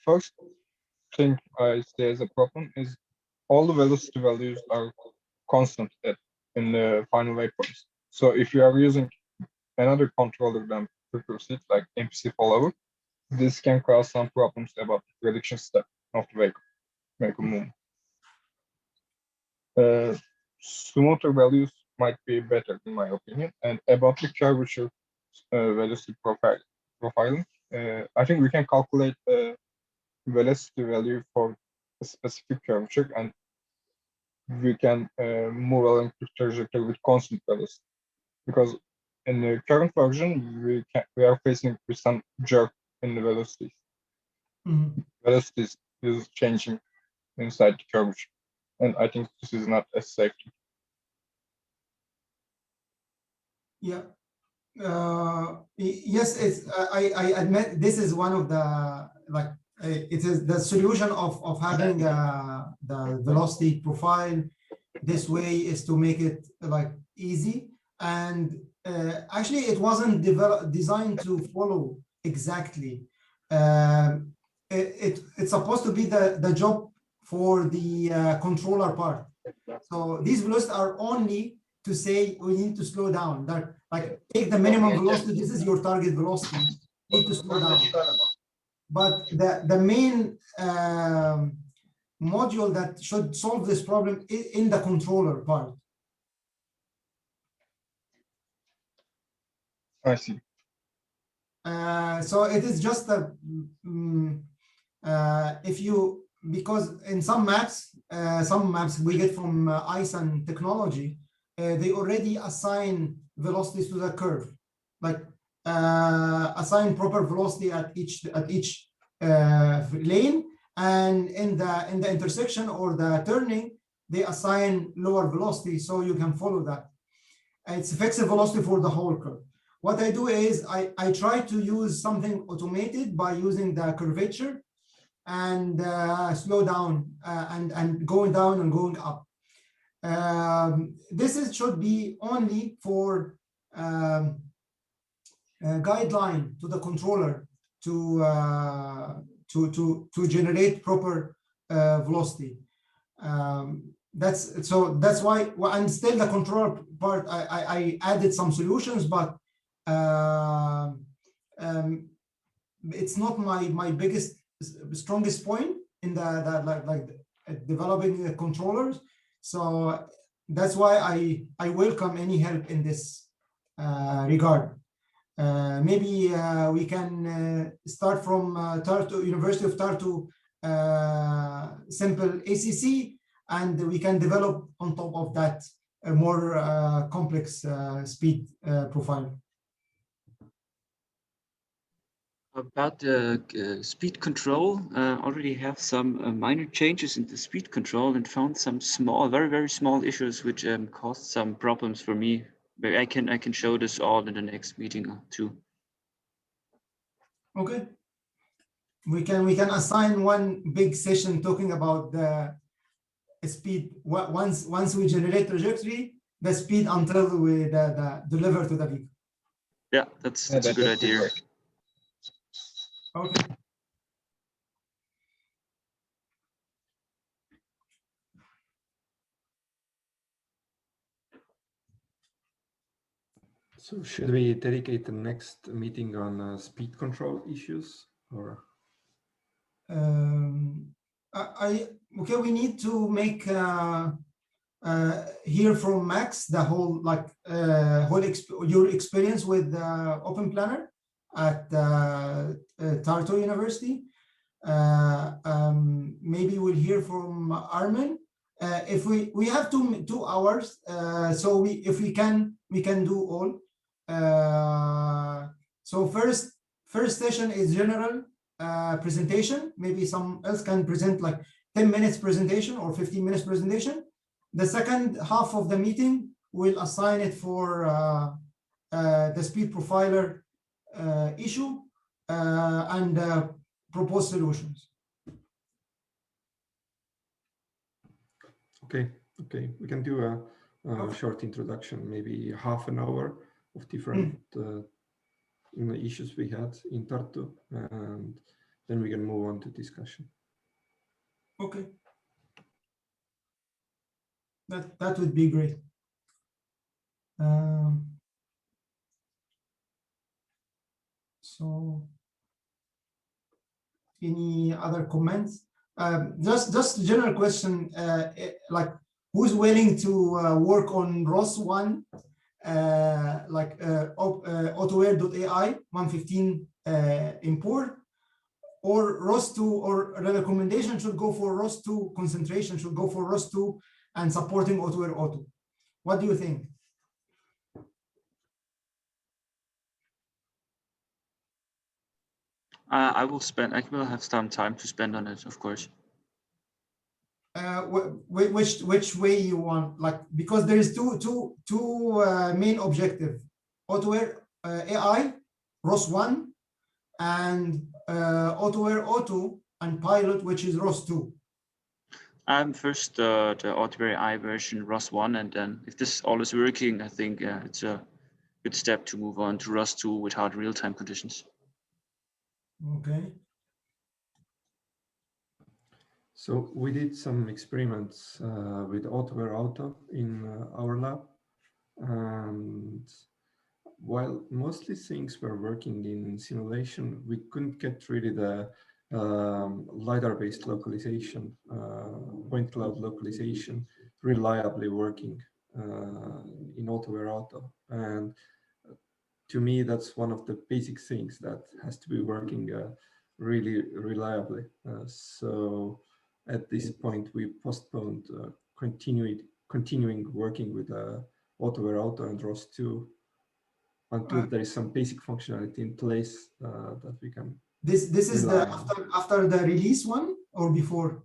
First thing I say as a problem is all the velocity values are constant in the final waypoints. So if you are using another controller than prerequisite, like MPC follower, this can cause some problems about the prediction step of the vehicle movement. Smoother values might be better in my opinion. And about the curvature velocity profiling, I think we can calculate the velocity value for a specific curvature, and we can move along the trajectory with constant velocity. Because in the current version, we are facing with some jerk in the velocities. Velocity is changing inside the curvature, and I think this is not as safe. Yeah. Yes, it's. I admit this is one of the it is the solution of having the velocity profile this way is to make it like easy, and actually it wasn't designed to follow exactly. It's supposed to be the job for the controller part. So these velocities are only to say we need to slow down. That like take the minimum velocity. This is your target velocity. You need to slow down. But the main module that should solve this problem is in the controller part. I see. So it is just a if you, because in some maps we get from ISAN technology, they already assign velocities to the curve, like assign proper velocity at each lane, and in the intersection or the turning, they assign lower velocity, so you can follow that. It's a fixed velocity for the whole curve. What I do is I try to use something automated by using the curvature and slow down and going down and going up. This should be only for guideline to the controller to generate proper velocity. That's why, and still the controller part, I added some solutions, but it's not my biggest strongest point. in developing the controllers. So that's why I welcome any help in this regard. Maybe we can start from Tartu, University of Tartu, simple ACC, and we can develop on top of that a more complex speed profile. About the speed control, already have some minor changes in the speed control and found some small, very small issues which caused some problems for me. But I can show this all in the next meeting too. Okay. We can assign one big session talking about the speed. Once we generate trajectory, the speed until we deliver to the vehicle. Yeah, that's a good idea. Okay. So should we dedicate the next meeting on speed control issues, or? Okay, we need to make hear from Max the whole your experience with OpenPlanner at Tartu University. Maybe we'll hear from Armin. If we have 2 hours, so if we can do all. So first session is general presentation. Maybe some else can present like 10 minutes presentation or 15 minutes presentation. The second half of the meeting, we'll assign it for the speed profiler issue and propose solutions. Okay, we can do a short introduction, maybe half an hour of different issues we had in Tartu, and then we can move on to discussion. Okay. That would be great. So any other comments? Just a general question, like who's willing to work on ROS1, like Autoware.ai 115 import, or ROS2, or the recommendation should go for ROS2, concentration should go for ROS2 and supporting Autoware Auto. What do you think? I will have some time to spend on it, of course. Which way you want, like, because there is two main objectives: Autoware AI, ROS1, and Autoware Auto and Pilot, which is ROS2. First the Autoware AI version ROS1, and then if this all is working, I think it's a good step to move on to ROS2 without real-time conditions. Okay. So we did some experiments with Autoware Auto in our lab, and while mostly things were working in simulation, we couldn't get really the LiDAR-based localization, point cloud localization reliably working in Autoware Auto. And to me, that's one of the basic things that has to be working really reliably. So at this point, we postponed continuing working with Autoware Auto and ROS2 until there is some basic functionality in place that we can. This is the after the release one or before?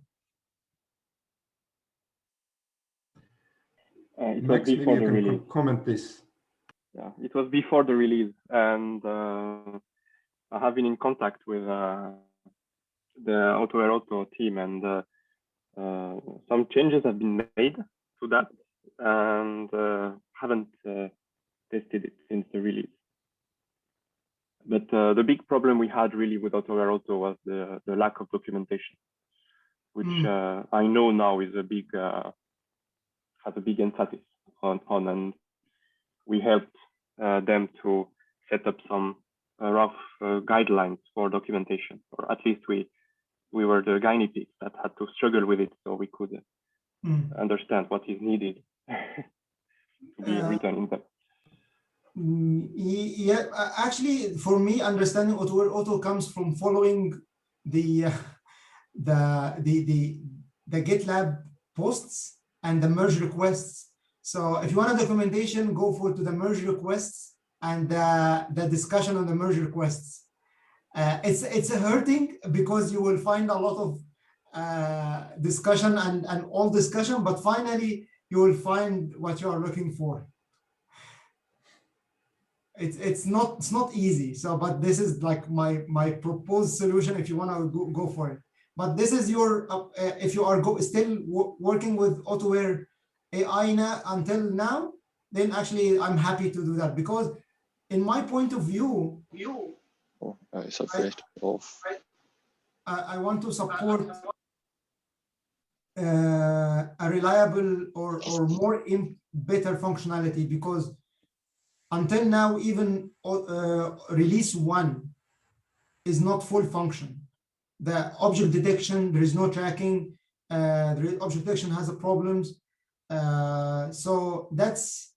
It Max, was before maybe you the can release. comment this. Yeah, it was before the release, and I have been in contact with the Autoware Auto team, and some changes have been made to that, and haven't tested it since the release. But the big problem we had really with Autoware Auto was the lack of documentation, which I know now is a big has a big emphasis on, and we helped them to set up some rough guidelines for documentation, or at least we we were the guinea pigs that had to struggle with it, so we could understand what is needed to be written in them. Yeah, actually, for me, understanding Autoware Auto comes from following the GitLab posts and the merge requests. So if you want a documentation, go to the merge requests and the discussion on the merge requests. It's hurting because you will find a lot of discussion and all discussion, but finally you will find what you are looking for. It's not easy. So, but this is like my proposed solution if you want to go for it. But this is your if you are still working with Autoware AI until now, then actually I'm happy to do that, because in my point of view, I want to support a reliable or more better functionality, because until now, even release 1 is not full function. The object detection, there is no tracking. The object detection has problems. So that's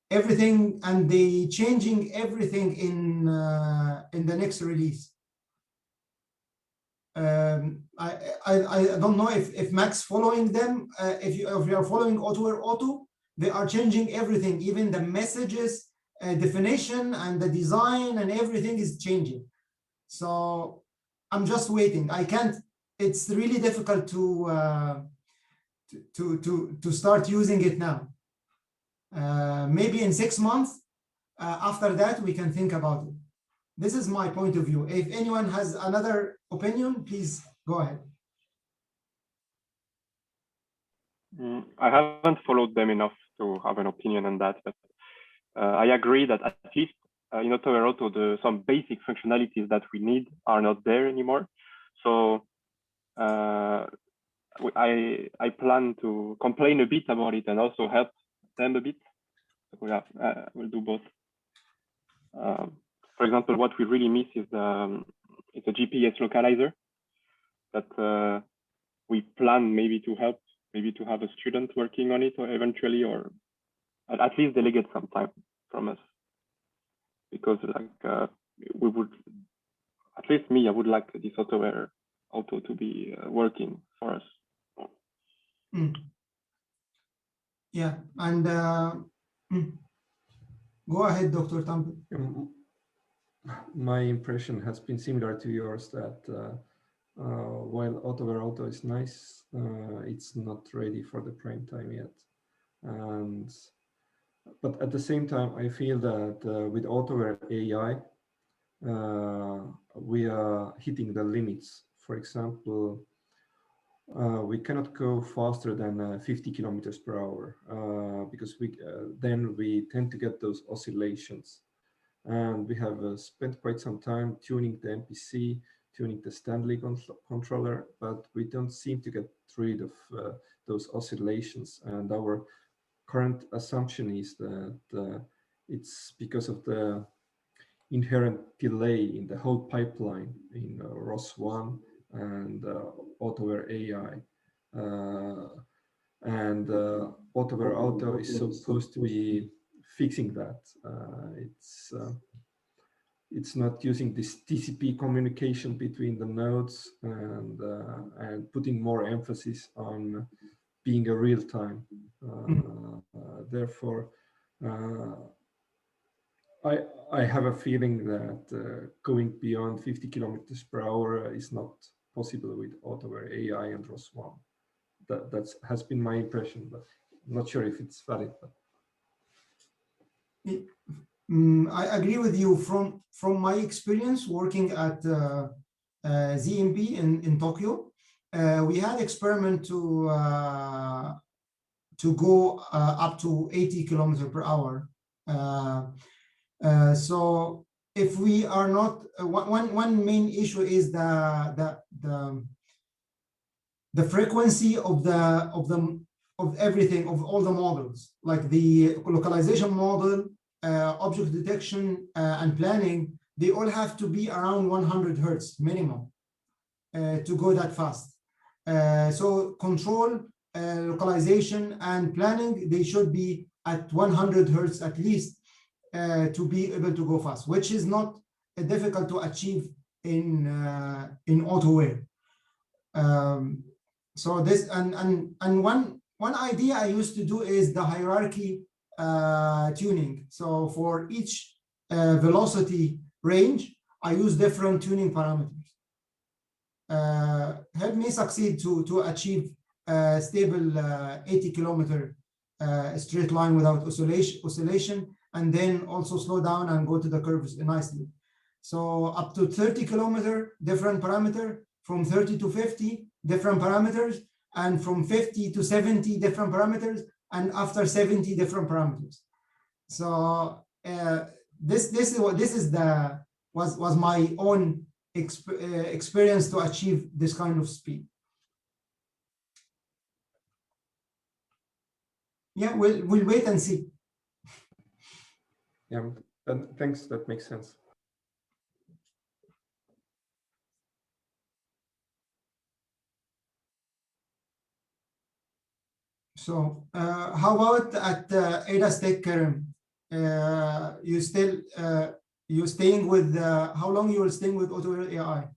everything, and they changing everything in the next release. I don't know if Max following them. If you are following Autoware Auto, they are changing everything, even the messages, definition and the design and everything is changing. So I'm just waiting. I can't. It's really difficult to start using it now. Maybe in 6 months. After that, we can think about it. This is my point of view. If anyone has another opinion, please go ahead. I haven't followed them enough to have an opinion on that, but I agree that at least in Autoware Auto, some basic functionalities that we need are not there anymore. So I plan to complain a bit about it and also help them a bit. So yeah, we'll do both. For example, what we really miss is it's a GPS localizer that we plan maybe to help, maybe to have a student working on it, or eventually, or at least delegate some time from us, because like we would, at least me, I would like this Autoware Auto to be working for us. Yeah, and go ahead, Dr. Tampi. My impression has been similar to yours, that while Autoware Auto is nice, it's not ready for the prime time yet. But at the same time, I feel that with Autoware AI, we are hitting the limits. For example, we cannot go faster than 50 kilometers per hour because then we tend to get those oscillations. And we have spent quite some time tuning the MPC, tuning the Stanley controller, but we don't seem to get rid of those oscillations. And our current assumption is that it's because of the inherent delay in the whole pipeline in ROS1 and Autoware AI. And Autoware Auto is supposed to be fixing that. It's not using this TCP communication between the nodes and putting more emphasis on being a real time. Therefore, I have a feeling that going beyond 50 kilometers per hour is not possible with Autoware AI and ROS1. That has been my impression, but I'm not sure if it's valid. But I agree with you. From my experience working at ZMB in Tokyo, we had experiment to go up to 80 kilometers per hour. So if we are not, one main issue is the frequency of everything, of all the models, like the localization model, object detection, and planning. They all have to be around 100 hertz minimum. to go that fast. So control, localization, and planning, they should be at 100 hertz at least to be able to go fast, which is not difficult to achieve in Autoware. So this and one idea I used to do is the hierarchy tuning. So for each velocity range, I use different tuning parameters. Help me succeed to achieve a stable 80 kilometer straight line without oscillation, and then also slow down and go to the curves nicely. So up to 30 kilometer, different parameter, from 30 to 50, different parameters, and from 50 to 70, different parameters, and after 70, different parameters. So this was my own experience to achieve this kind of speed. Yeah, we'll wait and see. Yeah, thanks. That makes sense. So how about at ADAS Tech, Karim? You staying with how long you will staying with Autoware AI?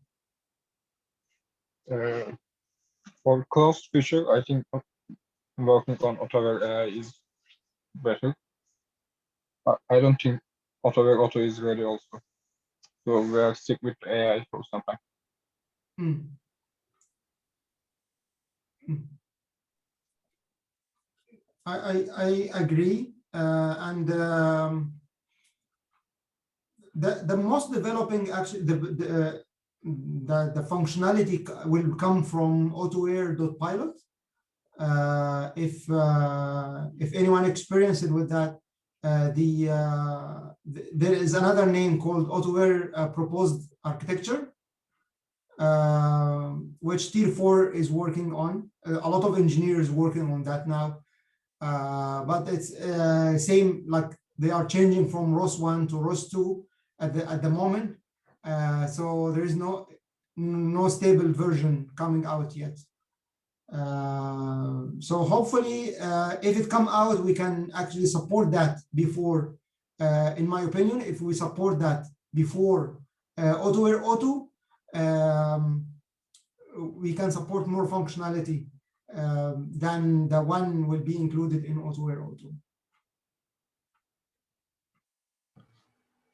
For close future, I think working on Autoware AI is better. I don't think Autoware Auto is ready also. So we are stick with AI for some time. I agree, and the most developing actually the functionality will come from Autoware.pilot. If anyone experienced it with that, there is another name called Autoware proposed architecture, which Tier 4 is working on. A lot of engineers working on that now, but it's same, like they are changing from ROS 1 to ROS 2 at the moment. So there is no stable version coming out yet. So hopefully, if it come out, we can actually support that before. In my opinion, if we support that before Autoware Auto, we can support more functionality than the one will be included in Autoware Auto.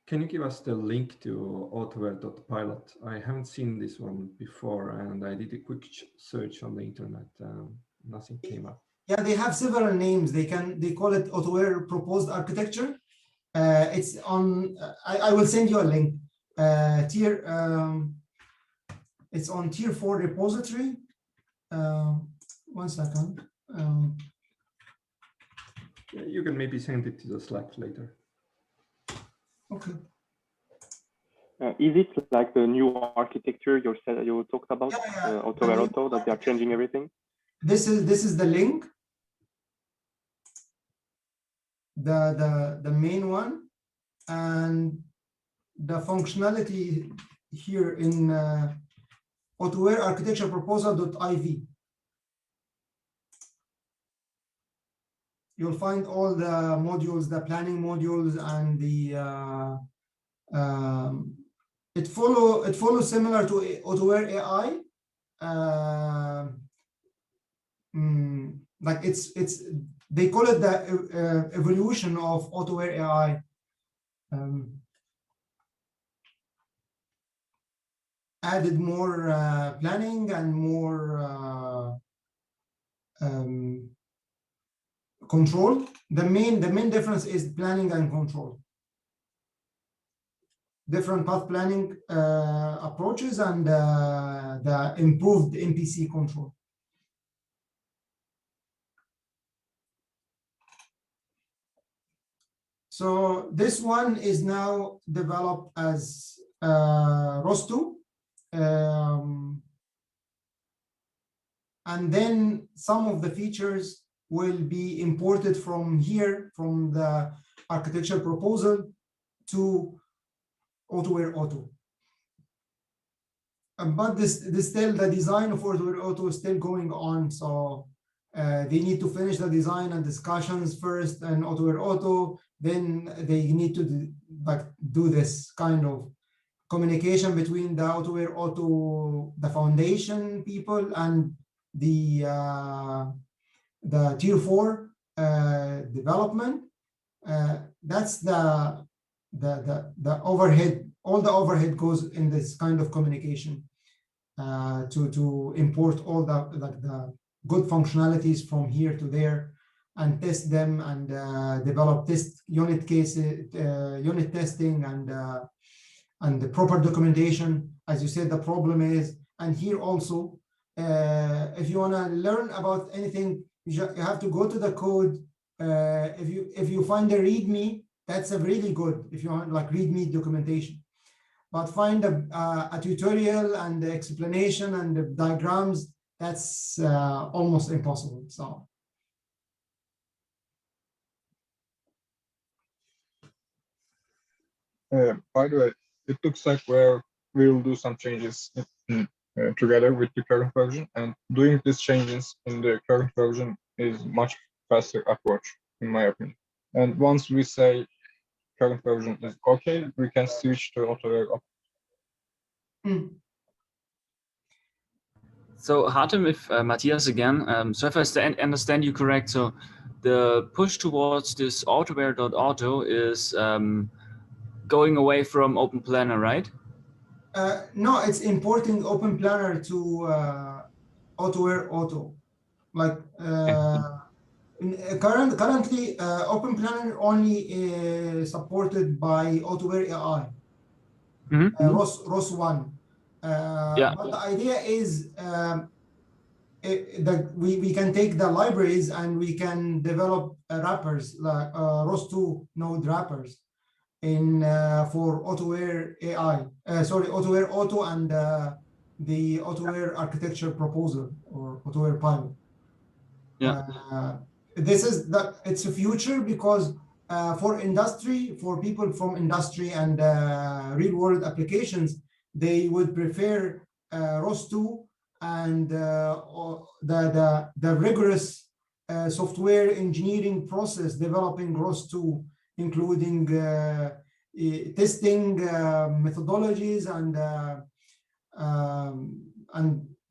Can you give us the link to Autoware.pilot? I haven't seen this one before, and I did a quick search on the internet. Nothing came up. Yeah, they have several names. They call it Autoware proposed architecture. It's on. I will send you a link. It's on Tier 4 repository. 1 second. You can maybe send it to the Slack later. Okay. Is it like the new architecture you talked about, Autoware Auto, that they are changing everything? This is the link, the main one, and the functionality here in Autoware architecture proposal.iv. You'll find all the modules, the planning modules, and the it follows similar to Autoware AI. Like they call it the evolution of Autoware AI. Added more planning and more control. The main difference is planning and control. Different path planning approaches and the improved MPC control. So this one is now developed as ROS 2. And then some of the features will be imported from here, from the architecture proposal to Autoware Auto. but this still the design of Autoware Auto is still going on. So they need to finish the design and discussions first and Autoware Auto. Then they need to do this kind of communication between the Autoware Auto, the foundation people, and the tier 4 development. That's the overhead. All the overhead goes in this kind of communication to import all the good functionalities from here to there and test them and develop test unit cases, unit testing, and the proper documentation. As you said, the problem is, and here also, if you want to learn about anything, you have to go to the code. If you find a README, that's a really good, if you want like README documentation. But find a tutorial and the explanation and the diagrams, that's almost impossible. So. By the way, it looks like we'll do some changes together with the current version, and doing these changes in the current version is much faster approach, in my opinion. And once we say current version is okay, we can switch to Autoware. So Hatem, if Matthias again, so if I understand you correct, so the push towards this Autoware.auto is going away from OpenPlanner, right? No, it's importing OpenPlanner to Autoware Auto. Like currently, OpenPlanner only is supported by Autoware AI, ROS 1. But the idea is that we can take the libraries and we can develop wrappers like ROS 2 node wrappers for Autoware AI, Autoware Auto and the Autoware architecture proposal or Autoware pilot. This is it's a future because for industry, for people from industry and real world applications, they would prefer ROS 2 and the rigorous software engineering process developing ROS 2, including testing methodologies and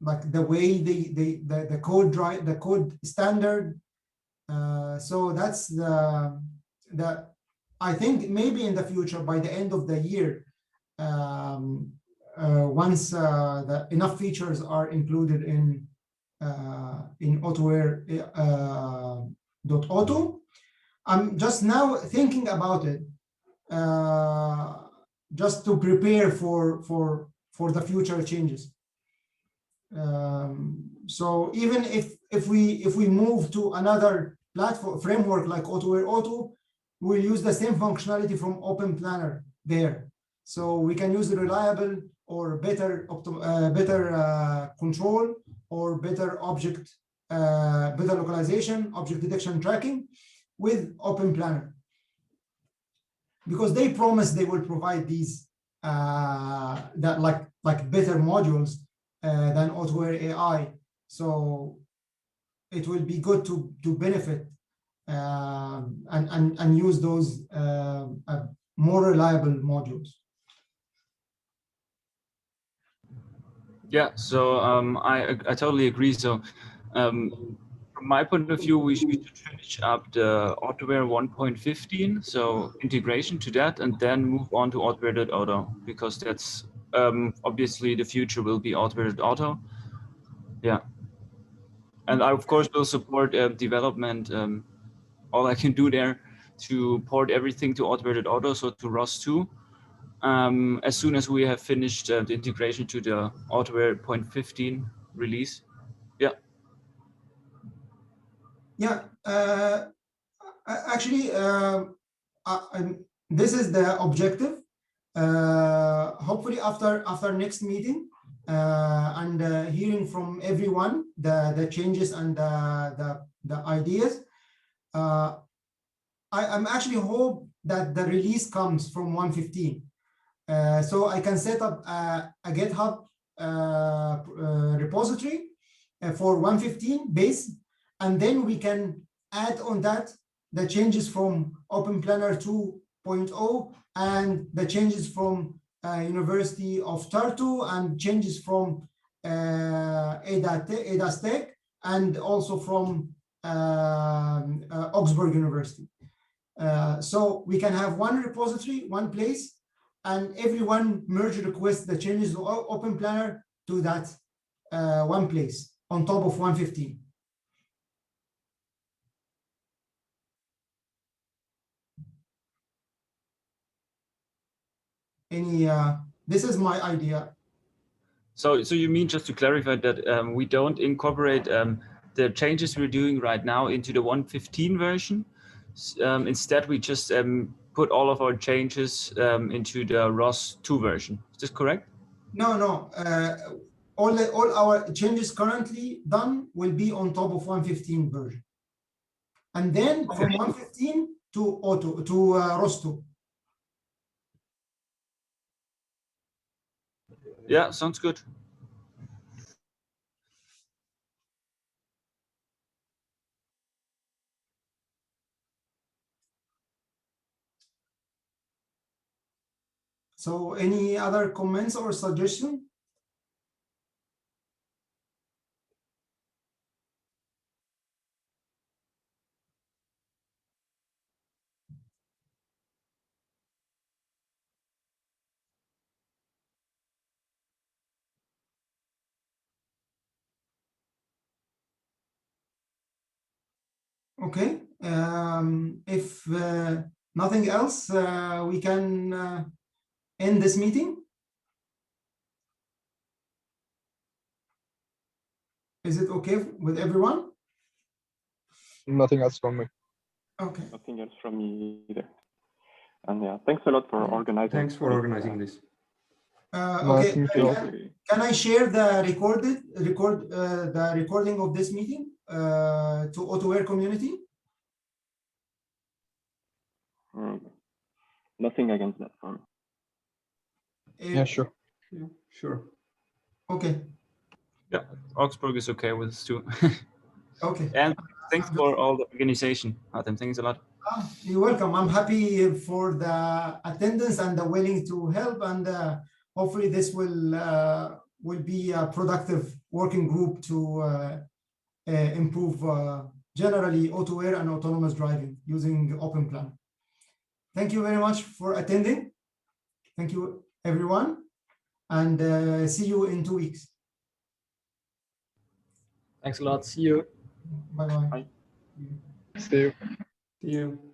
like the way the code standard. So that's the I think maybe in the future, by the end of the year, once enough features are included in Autoware .auto, I'm just now thinking about it, just to prepare for the future changes. So even if we move to another platform framework like Autoware Auto, we'll use the same functionality from OpenPlanner there. So we can use the reliable or better control or better better localization, object detection tracking with OpenPlanner, because they promise they will provide these that like better modules than Autoware AI. So it will be good to benefit and use those more reliable modules. Yeah, so I totally agree. So from my point of view, we should finish up the Autoware 1.15, so integration to that, and then move on to Autoware.auto, because that's obviously the future will be Autoware.auto. Yeah. And I, of course, will support development. All I can do there to port everything to Autoware.auto, so to ROS 2. As soon as we have finished the integration to the Autoware 0.15 release. Yeah. Yeah. Actually, this is the objective. Hopefully, after next meeting and hearing from everyone the changes and the ideas, I'm actually hope that the release comes from 1.15. So I can set up a GitHub repository for 115 base, and then we can add on that the changes from OpenPlanner 2.0 and the changes from University of Tartu and changes from ADA Tech and also from Augsburg University. So we can have one repository, one place, and everyone merge request the changes of OpenPlanner to that one place on top of 115. This is my idea. So you mean, just to clarify, that we don't incorporate the changes we're doing right now into the 115 version? Instead, we just put all of our changes into the ROS 2 version. Is this correct? No. All our changes currently done will be on top of 115 version. And then from 115 to ROS 2. Yeah, sounds good. So any other comments or suggestion? Okay, if nothing else, we can end this meeting. Is it okay with everyone? Nothing else from me. Okay. Nothing else from me either. And yeah, thanks a lot for organizing. Thanks for organizing this. Okay. Nice to meet you all. Can I share the recording of this meeting to Autoware community? Nothing against that for me. Yeah, sure. Yeah, sure. Okay. Yeah, Augsburg is okay with us too. Okay. And thanks for all the organization, Adam. Thanks a lot. You're welcome. I'm happy for the attendance and the willing to help, and hopefully this will be a productive working group to improve generally Autoware and autonomous driving using OpenPlanner. Thank you very much for attending. Thank you, everyone, and see you in 2 weeks. Thanks a lot. See you. Bye-bye. Bye. See you. See you.